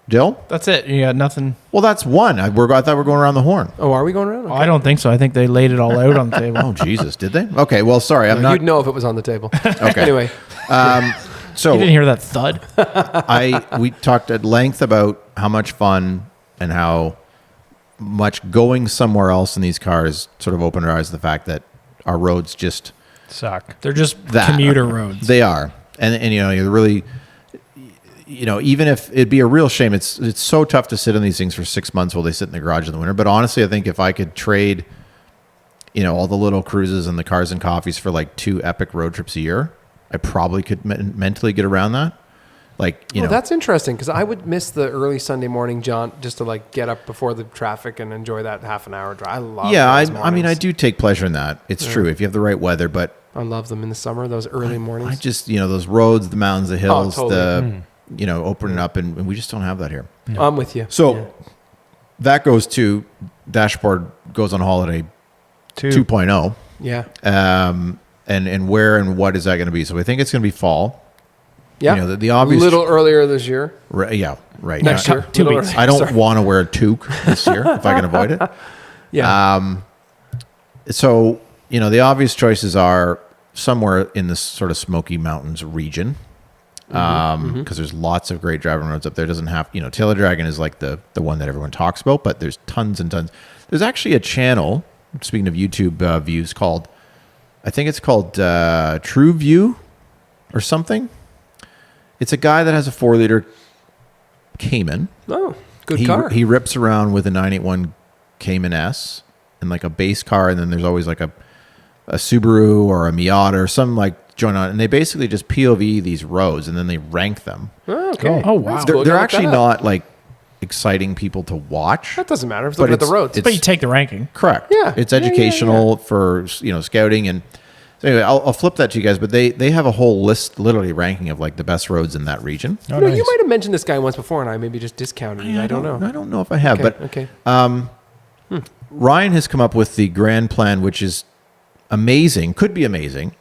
Jill? that's it. You got nothing. Well, that's one. I thought we were going around the horn. Oh, are we going around? Oh, I don't think so. I think they laid it all out on the table. Oh, Jesus. Did they? Okay. Well, sorry. I'm not. You'd know if it was on the table. Okay. Anyway. So You didn't hear that thud? we talked at length about how much fun and how much going somewhere else in these cars sort of opened our eyes to the fact that our roads just Suck. They're just that commuter roads. They are, and you know, you're really, you know, even if it'd be a real shame, it's so tough to sit on these things for 6 months while they sit in the garage in the winter. But honestly, I think if I could trade, you know, all the little cruises and the cars and coffees for like 2 epic road trips a year, I probably could mentally get around that. Like, you know, That's interesting because I would miss the early Sunday morning jaunt just to like get up before the traffic and enjoy that half an hour drive. I love yeah, those I mean, I mornings. do take pleasure in that. It's true if you have the right weather, but I love them in the summer, those early mornings. I just, you know, those roads, the mountains, the hills, totally. the, you know, opening up, and we just don't have that here. I'm with you. So Yeah. that goes to DashBoard goes on holiday 2.0. Yeah. And where and what is that going to be? So I think it's going to be fall. Yeah. You know, the obvious. little earlier this year. Right, yeah, right. Next Now, year. 2 Little weeks. earlier. I don't Sorry. want to wear a toque this year if I can avoid it. Yeah. So, you know, the obvious choices are somewhere in this sort of Smoky Mountains region. Because there's lots of great driving roads up there. It doesn't have, you know, Taylor Dragon is like the one that everyone talks about, but there's tons and tons. There's actually a channel, speaking of YouTube views, called, I think it's called True View or something. It's a guy that has a 4-liter Cayman. Oh, good he, car. He rips around with a 981 Cayman S and like a base car, and then there's always like a Subaru or a Miata or some like join on, and they basically just POV these roads and then they rank them. Oh, okay. Oh, wow. That's They're, cool. they're Gotta look actually that up. not like exciting people to watch. That doesn't matter. It's But looking at the it's- roads. it's- But you take the ranking. Correct. Yeah. It's Yeah, yeah, educational for, you know, scouting. And so anyway, I'll flip that to you guys, but they have a whole list, literally ranking of like the best roads in that region. Oh, You nice. might have mentioned this guy once before, and I maybe just discounted it. I don't know. I don't know if I have, Okay, but okay. Ryan has come up with the grand plan, which is amazing, could be amazing.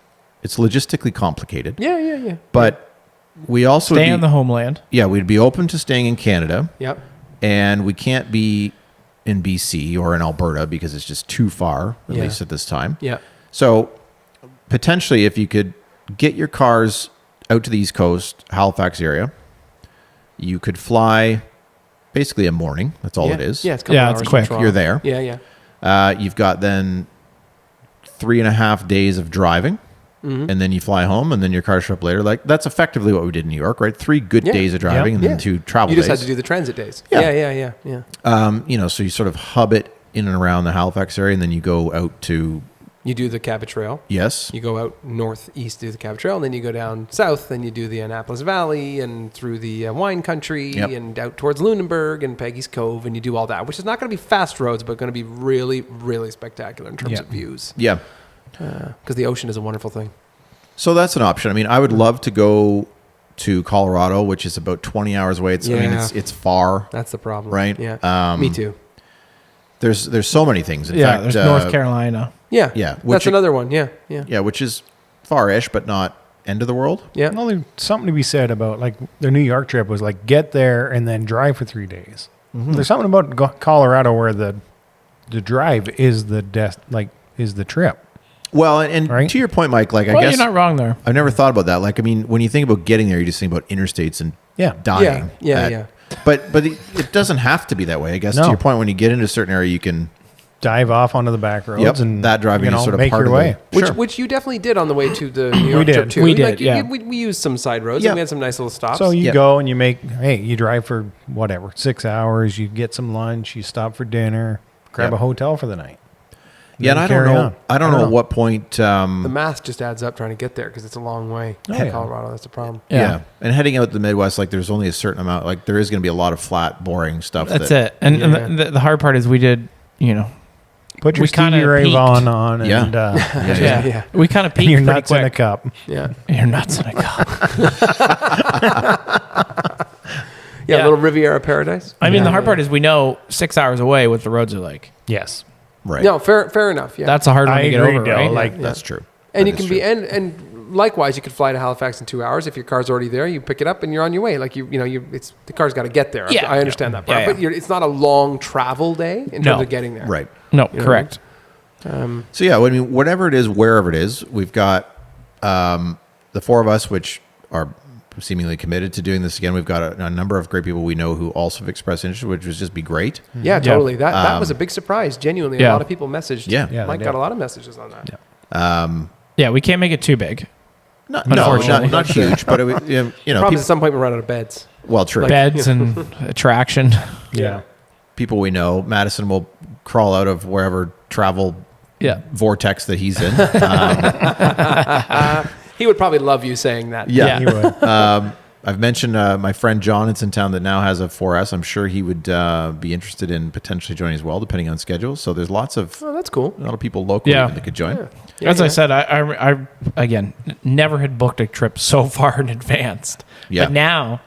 It's logistically complicated, Yeah. but we also Stay would in be, the homeland. yeah, we'd be open to staying in Canada, Yep. and we can't be in BC or in Alberta because it's just too far, at Yeah. least at this time. Yeah. So potentially, if you could get your cars out to the East Coast, Halifax area, you could fly basically a morning. That's all Yeah. it is. Yeah, it's a couple Yeah, it's hours from quick. Toronto. You're there. Yeah. You've got then 3.5 days of driving, and then you fly home, and then your car show up later. Like that's effectively what we did in New York, right? 3 good Yeah. days of driving, and Yeah. then 2 travel You just days. had to do the transit days. Yeah. Yeah. You know, so you sort of hub it in and around the Halifax area, and then you go out to You do the Cabot Trail. yes, You go out northeast, do the Cabot Trail, and then you go down south, and you do the Annapolis Valley and through the wine country Yep. and out towards Lunenburg and Peggy's Cove, and you do all that, which is not going to be fast roads, but going to be really, really spectacular in terms Yeah. of views. yeah. Because the ocean is a wonderful thing. So that's an option. I mean, I would love to go to Colorado, which is about 20 hours away. I mean, Yeah. it's far, That's the problem. right? Yeah. Me too. There's so many things. In Yeah, fact, there's North Carolina. Yeah. yeah, That's which- another one. Yeah. Yeah. Yeah, which is far-ish, but not end of the world. Yeah. And only something to be said about like the New York trip was like get there and then drive for 3 days. There's something about Colorado where the drive is is the trip. Well, and Right. to your point, Mike, like Well, I guess you're not wrong there. I've never thought about that. Like, I mean, when you think about getting there, you just think about interstates and Yeah. dying. Yeah. Yeah. But it doesn't have to be that way. I guess to No. your point, when you get into a certain area, you can Dive off onto the back roads Yep, and that driving is sort of make part your of the- way. Which, Sure. which you definitely did on the way to the New York did. trip too. We did, yeah. We used some side roads Yeah. and we had some nice little stops. So you Yep. go and you drive for whatever, 6 hours, you get some lunch, you stop for dinner, grab Yep. a hotel for the night. Yeah, and then I don't carry know. on. I don't know at what point. the math just adds up trying to get there because it's a long way Oh, to yeah. Colorado. That's the problem. yeah. And heading out the Midwest, like there's only a certain amount. Like there is going to be a lot of flat, boring stuff. That's that, it. And Yeah. the hard part is we did, Put your We kinda Stevie Ray peaked. Vaughan on and, Yeah. yeah, Yeah. we kind of and peaked you're pretty nuts in a quick. cup. Yeah. You're nuts in a cup. Yeah. Yeah. A little Riviera paradise. I mean, Yeah. the hard part is we know 6 hours away what the roads are like. Yes. right. No, fair enough. Yeah. That's a hard one I to get agree, over, Dale. right? Like, That's true. and That you is can true. be and likewise you could fly to Halifax in 2 hours if your car's already there. You pick it up and you're on your way. Like it's the car's got to get there. Yeah. I understand that part, Yeah, but it's not a long travel day in No. terms of getting there. Right. No, You know? correct. So yeah, I mean, whatever it is, wherever it is, we've got the 4 of us, which are seemingly committed to doing this again. We've got a number of great people we know who also have expressed interest, which would just be great. Yeah, totally. That was a big surprise. Genuinely, a Yeah. lot of people messaged. Yeah. Yeah, Mike they got did. a lot of messages on that. Yeah, we can't make it too big. No, Unfortunately. not huge, but it, would, you know, Problem is people, at some point we run out of beds. well, true. Beds and attraction. Yeah. People we know, Madison will crawl out of wherever travel Yeah. vortex that he's in. He would probably love you saying that. Yeah. You would. I've mentioned my friend John is in town that now has a 4S. I'm sure he would be interested in potentially joining as well, depending on schedule. So there's lots of Oh, that's cool. a lot of people locally Yeah. that could join. Yeah, As I yeah. said, I again never had booked a trip so far in advance. Yeah. But now,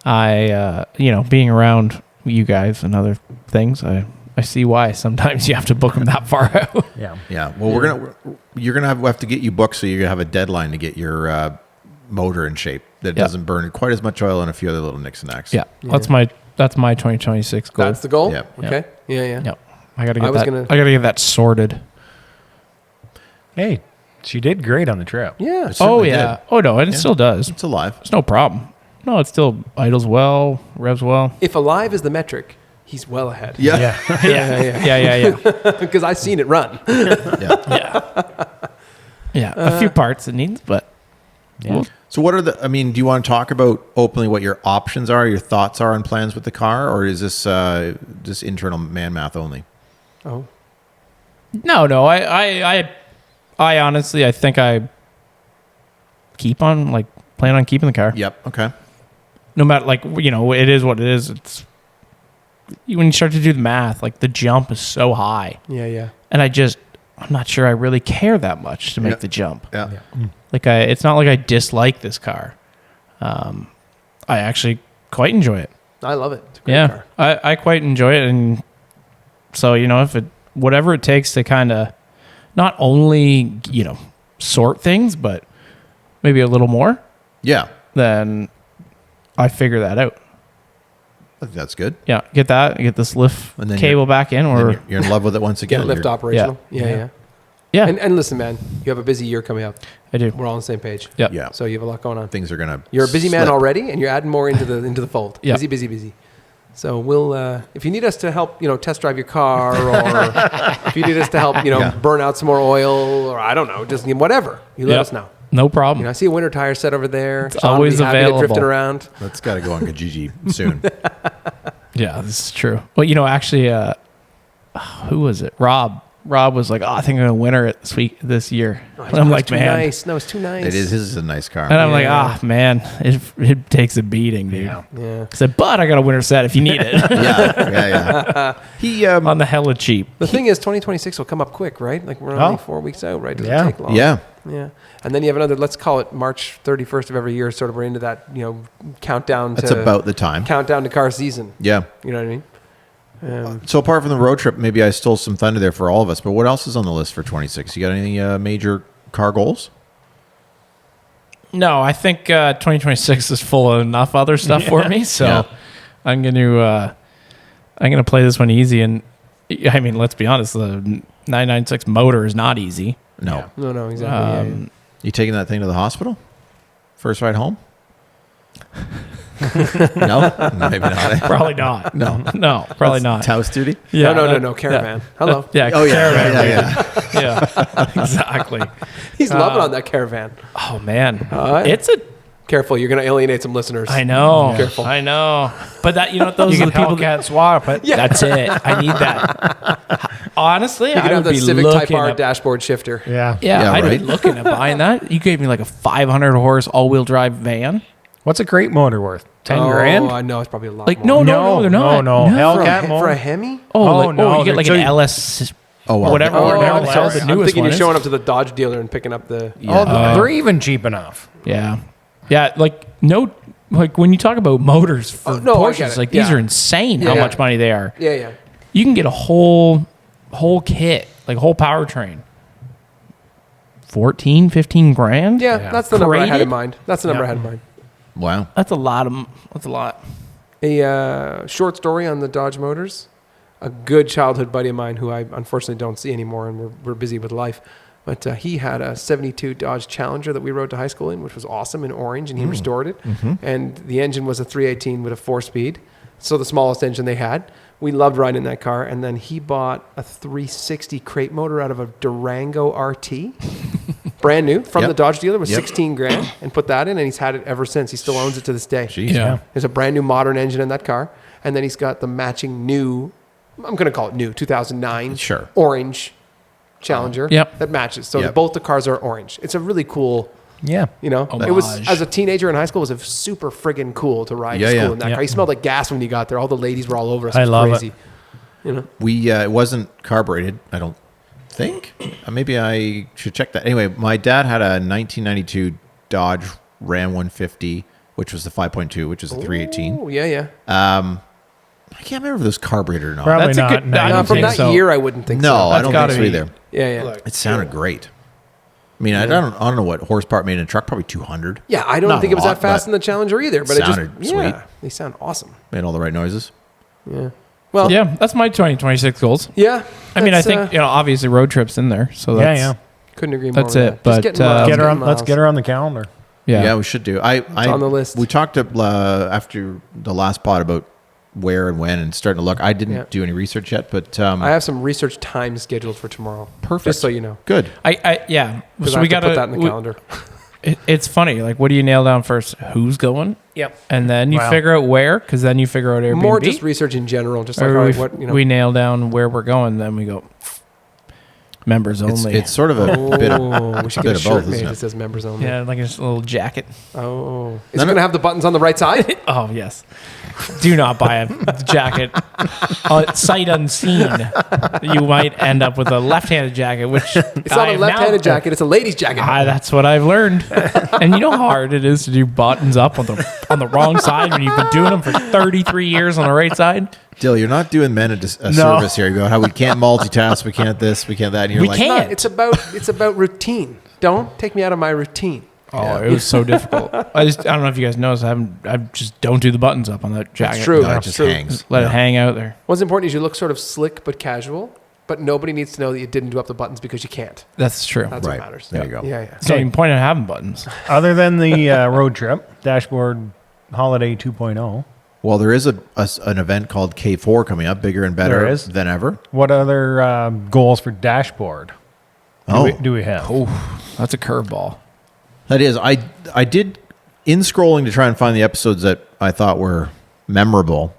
I being around you guys and other things, I see why sometimes you have to book them that far out. Yeah. Yeah. Well, you're gonna have to get you booked, so you're gonna have a deadline to get your motor in shape. that Yeah. doesn't burn quite as much oil and a few other little nicks and knacks. Yeah, that's my 2026 goal. That's the goal. Yeah. Okay. Yeah. Yep. I gotta I get was that. gonna- I gotta get that sorted. Hey, she did great on the trip. Yeah. It's- Oh certainly yeah. Oh no, and it still does. It's alive. It's no problem. No, it still idles well, revs well. If alive is the metric, he's well ahead. Yeah. Yeah. Because I've seen it run. Yeah. A few parts it needs, but So what are do you want to talk about openly what your options are, your thoughts are on plans with the car, or is this just internal man math only? Oh. no. I honestly, I think I plan on keeping the car. Yep. Okay. No matter, it is what it is. It's when you start to do the math, like the jump is so high, Yeah. and I'm not sure I really care that much to make the jump. Yeah. It's not like I dislike this car. I actually quite enjoy it. I love it. It's a great car. I quite enjoy it, and so if whatever it takes to kind of not only sort things, but maybe a little more, Yeah. then I figure that out. I think that's good. Yeah, get this lift And then cable back in, And or you're in love with it once again. Get lift You're- operational. Yeah. yeah, And listen, man, you have a busy year coming up. I do. We're all on the same page. Yeah, Yeah. So you have a lot going on. Things are gonna. You're a busy man slip. already, and you're adding more into the fold. Yeah. Busy. So we'll, if you need us to help, test drive your car, or if you need us to help, burn out some more oil, or I don't know, just whatever, you let Yep. us know. No problem. I see a winter tire set over there. It's Sean will always be happy to available. drifting around. That's got to go on Kijiji soon. Yeah, this is true. Well, actually, who was it? Rob was like, I think I'm gonna winter it this year. And I'm like, too man. nice. No, it's too nice. It is. His is a nice car. And I'm like, Yeah. man, it takes a beating, dude. Yeah. Yeah. I said, but I got a winter set if you need it. yeah. He On the hella cheap. The thing is, 2026 will come up quick, right? Like we're only 4 weeks out, right? Doesn't Yeah. take long. yeah. Yeah. And then you have another, let's call it March 31st of every year, sort of we're into that, countdown That's to about the time. countdown to car season. Yeah. You know what I mean? So apart from the road trip, maybe I stole some thunder there for all of us. But what else is on the list for 26? You got any major car goals? No, I think 2026 is full of enough other stuff for me. So Yeah. I'm gonna play this one easy. And I mean, let's be honest, the 996 motor is not easy. No. No, exactly. Yeah. You taking that thing to the hospital? First ride home? No, maybe not. Probably not. No, probably not. Taos duty? Yeah, No, caravan. Hello. Yeah. Oh yeah, caravan. yeah. Yeah, exactly. He's loving on that caravan. Oh man, Yeah. it's a. Careful, you're going to alienate some listeners. I know. Careful. I know. But that those You are can the people that Hellcat swap it. That's it. I need that. Honestly, You can I have would the be Civic Type looking R at, dashboard shifter. Yeah. Yeah, I'd right. be looking at buying that. You gave me like a 500 horse all-wheel drive van. What's a crate motor worth? 10 grand? I know it's probably a lot Like more. no, they're not. No. For Hellcat a motor. Hemi? Oh, no, you get like so an you- LS. Oh, well. Whatever. Oh, whatever I'm the sorry. newest I'm thinking one you're is. showing up to the Dodge dealer and picking up the... Oh, they're even cheap enough. Yeah, like when you talk about motors for Oh, no, I get Porsches, it. like these Yeah. are insane how Yeah. much money they are. Yeah. You can get a whole kit, like a whole powertrain. 14, 15 grand? Yeah, that's the number I had Crated? in mind. Wow. That's a lot. That's a lot. A short story on the Dodge Motors. A good childhood buddy of mine who I unfortunately don't see anymore, and we're busy with life. But he had a 72 Dodge Challenger that we rode to high school in, which was awesome in orange, and he restored it. And the engine was a 318 with a 4-speed, so the smallest engine they had. We loved riding that car. And then he bought a 360 crate motor out of a Durango RT, brand new from Yep. the Dodge dealer, with Yep. 16 grand, and put that in, and he's had it ever since. He still owns it to this day. Jeez. Yeah. There's a brand new modern engine in that car. And then he's got the matching new, I'm going to call it new, 2009 Sure. orange Challenger Yep. that matches. So Yep. both the cars are orange. It's a really cool, Yeah. it was, Homage. as a teenager in high school, it was a super friggin' cool to ride Yeah, to school yeah. in that Yeah. car. You smelled like gas when you got there. All the ladies were all over us. I It was love crazy. it. We it wasn't carbureted, I don't think. Maybe I should check that. Anyway, my dad had a 1992 Dodge Ram 150, which was the 5.2, which is a 318. Oh, yeah. I can't remember if it was carbureted or not. Probably That's a not. good- No, I I don't don't From think that so. year, I wouldn't think No, so. I That's don't gotta think so be- either. Yeah. It sounded great. mean, I don't know what horsepower it made in a truck. Probably 200. Yeah, I don't Not think a it was lot, that fast but in the Challenger either. But sounded it just sweet. they sound awesome. Made all the right noises. Yeah. Well, Yeah, that's my 2026 goals. yeah. I mean, I that's, think obviously road trips in there. So Yeah, that's, yeah. couldn't agree more. That's with it, that. but, Just getting miles, Get her getting on. Let's miles. get her on the calendar. Yeah, we should do. I on the list. We talked after the last pod about where and when and starting to look. I didn't do any research yet, but I have some research time scheduled for tomorrow. Perfect. Just so you know. good. Yeah. Because So I we have to got put that in the calendar. It's funny. Like, what do you nail down first? Who's going? Yep. And then you Wow. figure out where, because then you figure out Airbnb. More just research in general. Just like, Or all we, right, what, you know. we nail down where we're going, then we go members only. It's sort of a bit we should bit get a of shirt both, made isn't that it? says members only. yeah, like a little jacket. Oh. Is it going to have the buttons on the right side? Oh, yes. Do not buy a jacket. Sight unseen. You might end up with a left-handed jacket, which It's not a left-handed jacket. It's a lady's jacket. That's what I've learned. And you know how hard it is to do buttons up on the wrong side when you've been doing them for 33 years on the right side? Dill, you're not doing men a service here. You go, how we can't multitask, we can't this, we can't that. And you're We like, can't. It's about routine. Don't take me out of my routine. Oh, it was so difficult. I don't know if you guys noticed. I just don't do the buttons up on that jacket. true. no, it That's just true. hangs. Let it hang out there. What's important is you look sort of slick but casual, but nobody needs to know that you didn't do up the buttons because you can't. That's true. That's Right. what matters. There you go. Yeah. It's not even point at having buttons. Other than the road trip, Dashboard Holiday 2.0, Well, there is an event called K4 coming up, bigger and better There is? than ever. what other goals for Dashboard do we have? Oh, that's a curveball. That is, I did, in scrolling to try and find the episodes that I thought were memorable,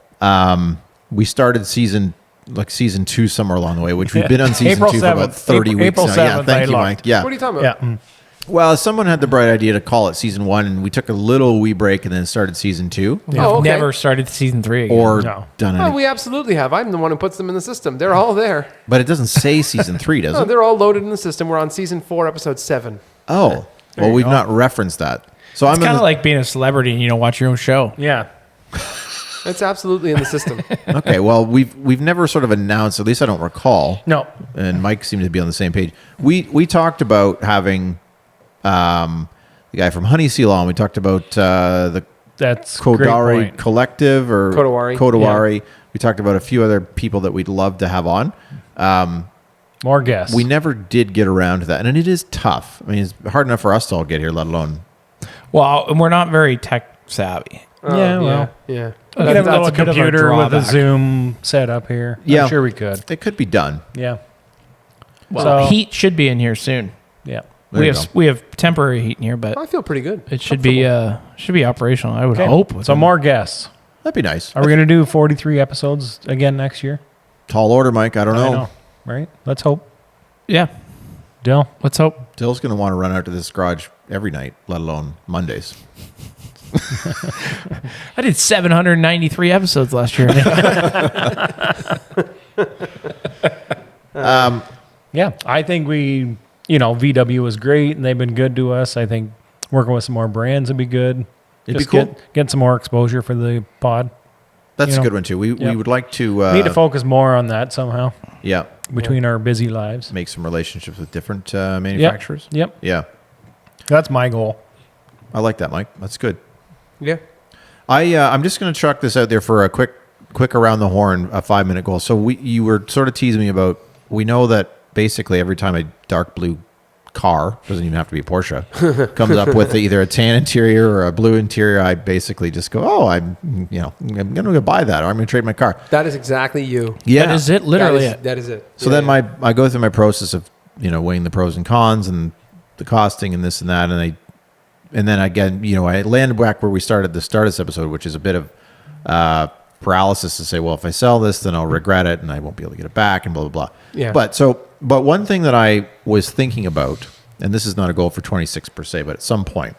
we started season 2 somewhere along the way, which we've been on season April 2 for about 7th. 30 weeks April now. Yeah, 7th, thank I you, Mike. looked. Yeah. What are you talking Yeah. about? Well, someone had the bright idea to call it season 1, and we took a little wee break and then started season 2. Oh, okay. Never started season 3 again. Or No. done Oh, it. we absolutely have. I'm the one who puts them in the system. They're all there. But it doesn't say season 3, does No, it? they're all loaded in the system. We're on season 4, episode 7. Oh. Well, we've not referenced that. So it's I'm in kind of the, like being a celebrity and watch your own show. Yeah. It's absolutely in the system. okay. Well, we've never sort of announced. At least I don't recall. No. And Mike seemed to be on the same page. We talked about having the guy from Honey Seal on. We talked about the That's a great Kodari point. Collective or Kodawari. Kodawari. We talked about a few other people that we'd love to have on. More guests. We never did get around to that, and it is tough. I mean, it's hard enough for us to all get here, let alone. Well, and we're not very tech savvy. Yeah, well. Yeah. We could have a That's little a bit of a computer with a drawback. Zoom set up here. Yeah. I'm sure we could. It could be done. Yeah. Well, So- heat should be in here soon. Yeah. There We you have go. we have temporary heat in here, but I feel pretty good. it should be operational. I would Okay. hope. So within- more guests. That'd be nice. Are we going to do 43 episodes again next year? Tall order, Mike. I don't know. I know. Right? Let's hope. Yeah, Dill? let's hope. Dill's going to want to run out to this garage every night, let alone Mondays. I did 793 episodes last year. Yeah. I think VW was great and they've been good to us. I think working with some more brands would be good. It'd Just be cool. Get some more exposure for the pod. That's You a know. good one, too. We Yep. would like to... Need to focus more on that somehow yeah, between our busy lives. make some relationships with different manufacturers. Yep. Yeah. That's my goal. I like that, Mike. That's good. Yeah. I'm just going to chuck this out there for a quick around the horn, a 5-minute goal. So you were sort of teasing me about, we know that basically every time a dark blue car, doesn't even have to be a Porsche, comes up with either a tan interior or a blue interior, I basically just go, oh, I'm going to buy that, or I'm going to trade my car. That is exactly you. Yeah. That is it. Literally, That is it. So then I go through my process of, weighing the pros and cons and the costing and this and that. And then again, I landed back where we started the start of this episode, which is a bit of paralysis to say, well, if I sell this, then I'll regret it and I won't be able to get it back and blah, blah, blah. Yeah. But one thing that I was thinking about, and this is not a goal for 26 per se, but at some point,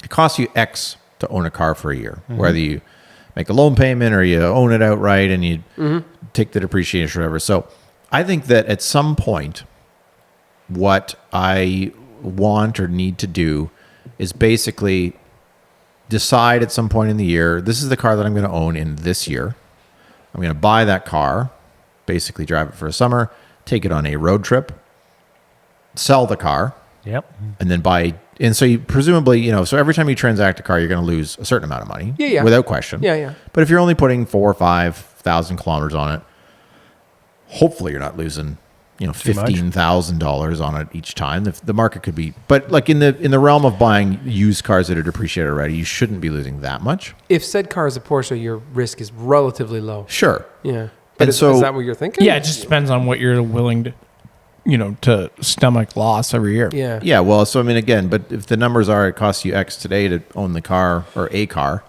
it costs you X to own a car for a year, whether you make a loan payment or you own it outright and you take the depreciation or whatever. So I think that at some point, what I want or need to do is basically decide at some point in the year, this is the car that I'm going to own in this year. I'm going to buy that car, basically drive it for a summer, take it on a road trip, sell the car, Yep. and then buy. And so you presumably, so every time you transact a car, you're going to lose a certain amount of money. Yeah. Without question. Yeah. But if you're only putting 4,000 or 5,000 kilometers on it, hopefully you're not losing, $15,000 on it each time. The market could be, but like in the realm of buying used cars that are depreciated already, you shouldn't be losing that much. If said car is a Porsche, your risk is relatively low. Sure. Yeah. But And is so- that what you're thinking? Yeah, it just depends on what you're willing to, to stomach loss every year. Yeah. Yeah. Well, so I mean, again, but if the numbers are, it costs you X today to own the car or a car.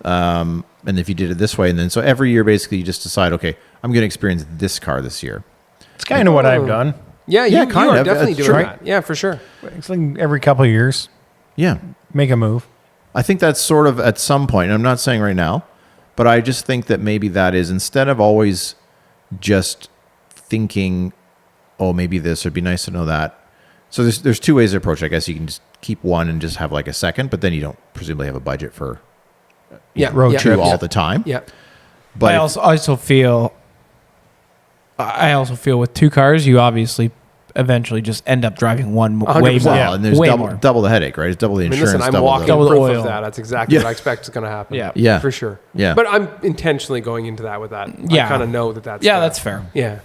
And if you did it this way, and then so every year, basically you just decide, okay, I'm going to experience this car this year. It's kind of what I've done. Yeah, Yeah, you kind are of. definitely That's doing true. that. Yeah, for sure. It's like every couple of years, Yeah. make a move. I think that's sort of at some point, and I'm not saying right now, but I just think that maybe that is, instead of always just thinking, oh, maybe this would be nice to know that. So there's two ways to approach it. I guess you can just keep one and just have like a second, but then you don't presumably have a budget for road two trips. all the time. Yeah. But I also feel with two cars, you obviously eventually just end up driving one way 100%. more. well, and there's way double, more. double the headache, right? It's double the I mean, insurance, listen, I'm double walking the, Double the proof oil. of that. That's exactly Yeah. what I expect is going to happen. Yeah. Yeah. For sure. Yeah. But I'm intentionally going into that with that. Yeah. I kind of know that's Yeah, the- that's fair. Yeah.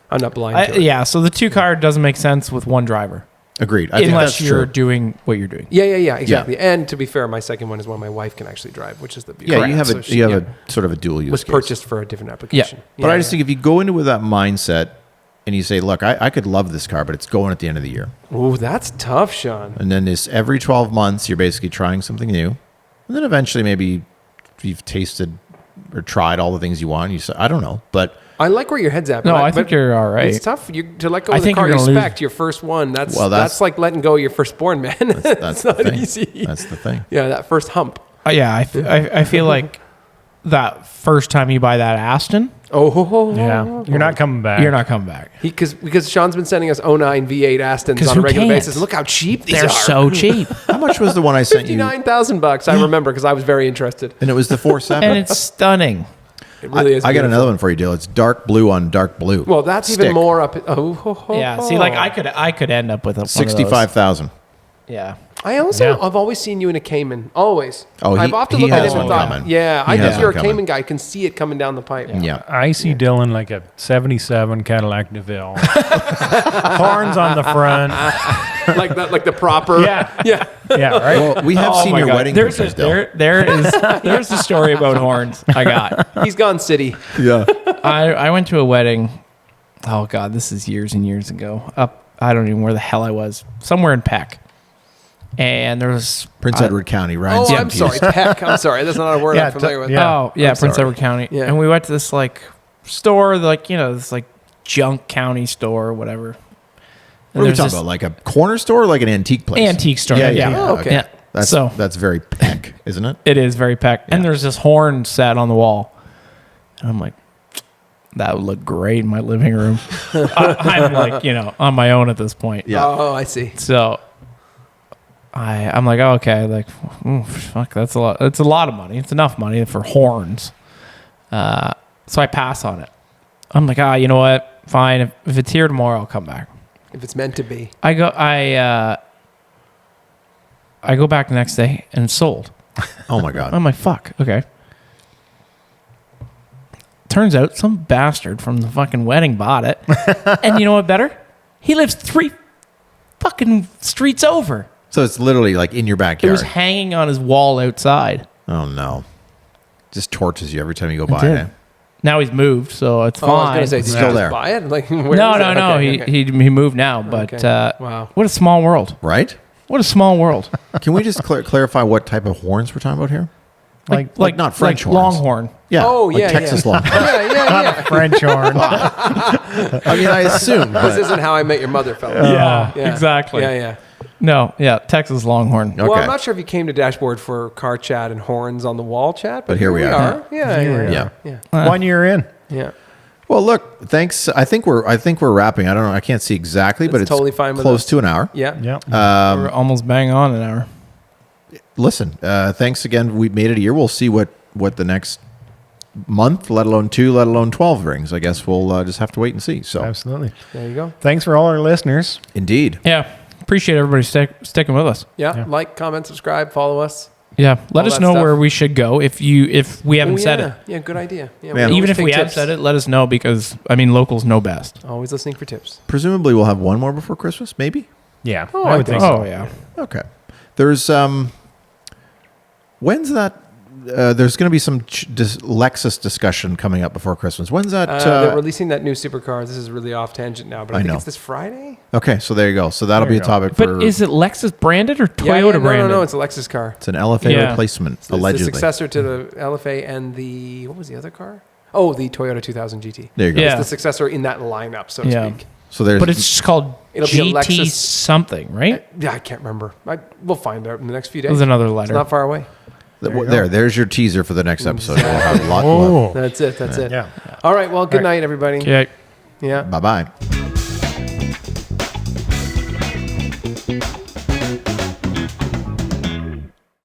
I'm not blind to it. Yeah, so the two car doesn't make sense with one driver Agreed. I think unless that's you're true. doing what you're doing. Yeah, exactly. And to be fair, my second one is one my wife can actually drive, which is the beauty. Yeah, you have So a she, you have a sort of a dual use was case. purchased for a different application. But I just think if you go into it with that mindset and you say, look, I could love this car, but it's going at the end of the year. Ooh, that's tough, Sean. And then this every 12 months, you're basically trying something new. And then eventually maybe you've tasted or tried all the things you want. You say, I don't know. But I like where your head's at. No, but I think but you're all right. It's tough to let go I of the think car you're you gonna lose- spec, your first one. That's Well, that's like letting go of your firstborn, man. that's It's not the thing. easy. That's the thing. Yeah, that first hump. Yeah, I feel like that first time you buy that Aston, Yeah, you're not coming back. you're not coming back. Because Sean's been sending us 09 V8 Astons 'Cause on a who regular can't? basis. Look how cheap these They're are. so cheap. How much was the one I sent you? $59,000. I remember because I was very interested. And it was the 4.7. And it's stunning. It really is. I got beautiful. another one for you, Dale. It's dark blue on dark blue. Well, that's Stick. even more up. Yeah, see, like I could end up with a 65,000. Yeah. I also, Yeah. I've always seen you in a Cayman. Always. Oh, I've often he looked at has him and one thought, coming. yeah, He I has think you're a one coming. Cayman guy. I can see it coming down the pipe. Yeah. I see Dylan like a 77 Cadillac DeVille. Horns on the front. like the proper. Yeah. Yeah. Yeah, right? Well, we have Oh seen my your God. wedding There's pictures, a, Dale. there's a story about horns I got. He's gone city. Yeah. I went to a wedding. Oh God, this is years and years ago. I don't even know where the hell I was. Somewhere in Peck. And there was Prince Edward County, Ryan's Oh, I'm sorry. Peck. I'm sorry. That's not a word Yeah, I'm familiar with. yeah. Oh yeah, I'm Prince sorry. Edward County. Yeah. And we went to this like store, like this like junk county store or whatever. What are we there's talking this about? Like a corner store or like an antique place? Antique store. Yeah, Yeah. yeah. Oh, okay. Yeah. That's very peck, isn't it? It is very packed. And Yeah. there's this horn set on the wall. And I'm like, that would look great in my living room. I'm like, on my own at this point. Yeah. Oh, I see. So I'm like, oh, okay, like, ooh, fuck, that's a lot. It's a lot of money. It's enough money for horns. So I pass on it. I'm like, you know what? Fine. If it's here tomorrow, I'll come back. If it's meant to be. I go back the next day and it's sold. Oh my God. I'm like, fuck, okay. Turns out some bastard from the fucking wedding bought it. And you know what better? He lives 3 fucking streets over. So it's literally like in your It backyard. was hanging on his wall outside. Oh no. Just torches you every time you go by did. it. Now he's moved, so it's Oh, I was fine. going to say, did Still you just there. buy it? Like, where no, is no, it? no. Okay, okay. He moved now, but Okay. Wow. what a small world. Right? What a small world. Can we just clarify what type of horns we're talking about here? Like not French horns. Longhorn. Yeah. Oh, like yeah, Texas yeah. long. Yeah. French horn. I mean, I assume. This But isn't How I Met Your Mother, fellas. Yeah, Yeah. exactly. Yeah. No, yeah, Texas Longhorn. Okay. Well, I'm not sure if you came to DashBoard for car chat and horns on the wall chat, but here we are. Yeah. Yeah. 1 year in. Yeah. Well, look, thanks. I think we're wrapping. I don't know. I can't see exactly, but That's it's totally fine with close us. to an hour. Yeah. Yeah. We're almost bang on an hour. Listen, thanks again. We made it a year. We'll see what the next month, let alone 2, let alone 12 brings. I guess we'll just have to wait and see. So, Absolutely. There you go. Thanks for all our listeners. indeed. Yeah, appreciate everybody sticking with us. Yeah. Like, comment, subscribe, follow us. Yeah, let All us that know stuff. where we should go if we haven't said it. Yeah, good idea. Yeah, Yeah. we Even always if we take have tips. said it, let us know because locals know best. Always listening for tips. Presumably, we'll have one more before Christmas, maybe. Yeah, Oh, I would think so. Oh yeah. Okay. There's when's that? There's going to be some Lexus discussion coming up before Christmas. When's that? They're releasing that new supercar. This is really off tangent now, but I think know. it's this Friday. Okay, so there you go. So that'll There be you a go. topic for. But is it Lexus branded or Toyota No, branded? no, it's a Lexus car. it's an LFA Yeah. replacement, It's the allegedly. successor to the LFA and the what was the other car? Oh, the Toyota 2000 GT. There you go. Yeah. It's the successor in that lineup, so to Yeah. speak. So there's. But it's just called It'll be a GT Lexus- something, right? Yeah, I can't remember. We'll find out in the next few days. There's another It's letter. not far away. there's your teaser for the next episode. We'll have a lot. Oh, That's it. That's it. yeah. All right. Well, good All right. night, everybody. Okay. Yeah. Bye bye.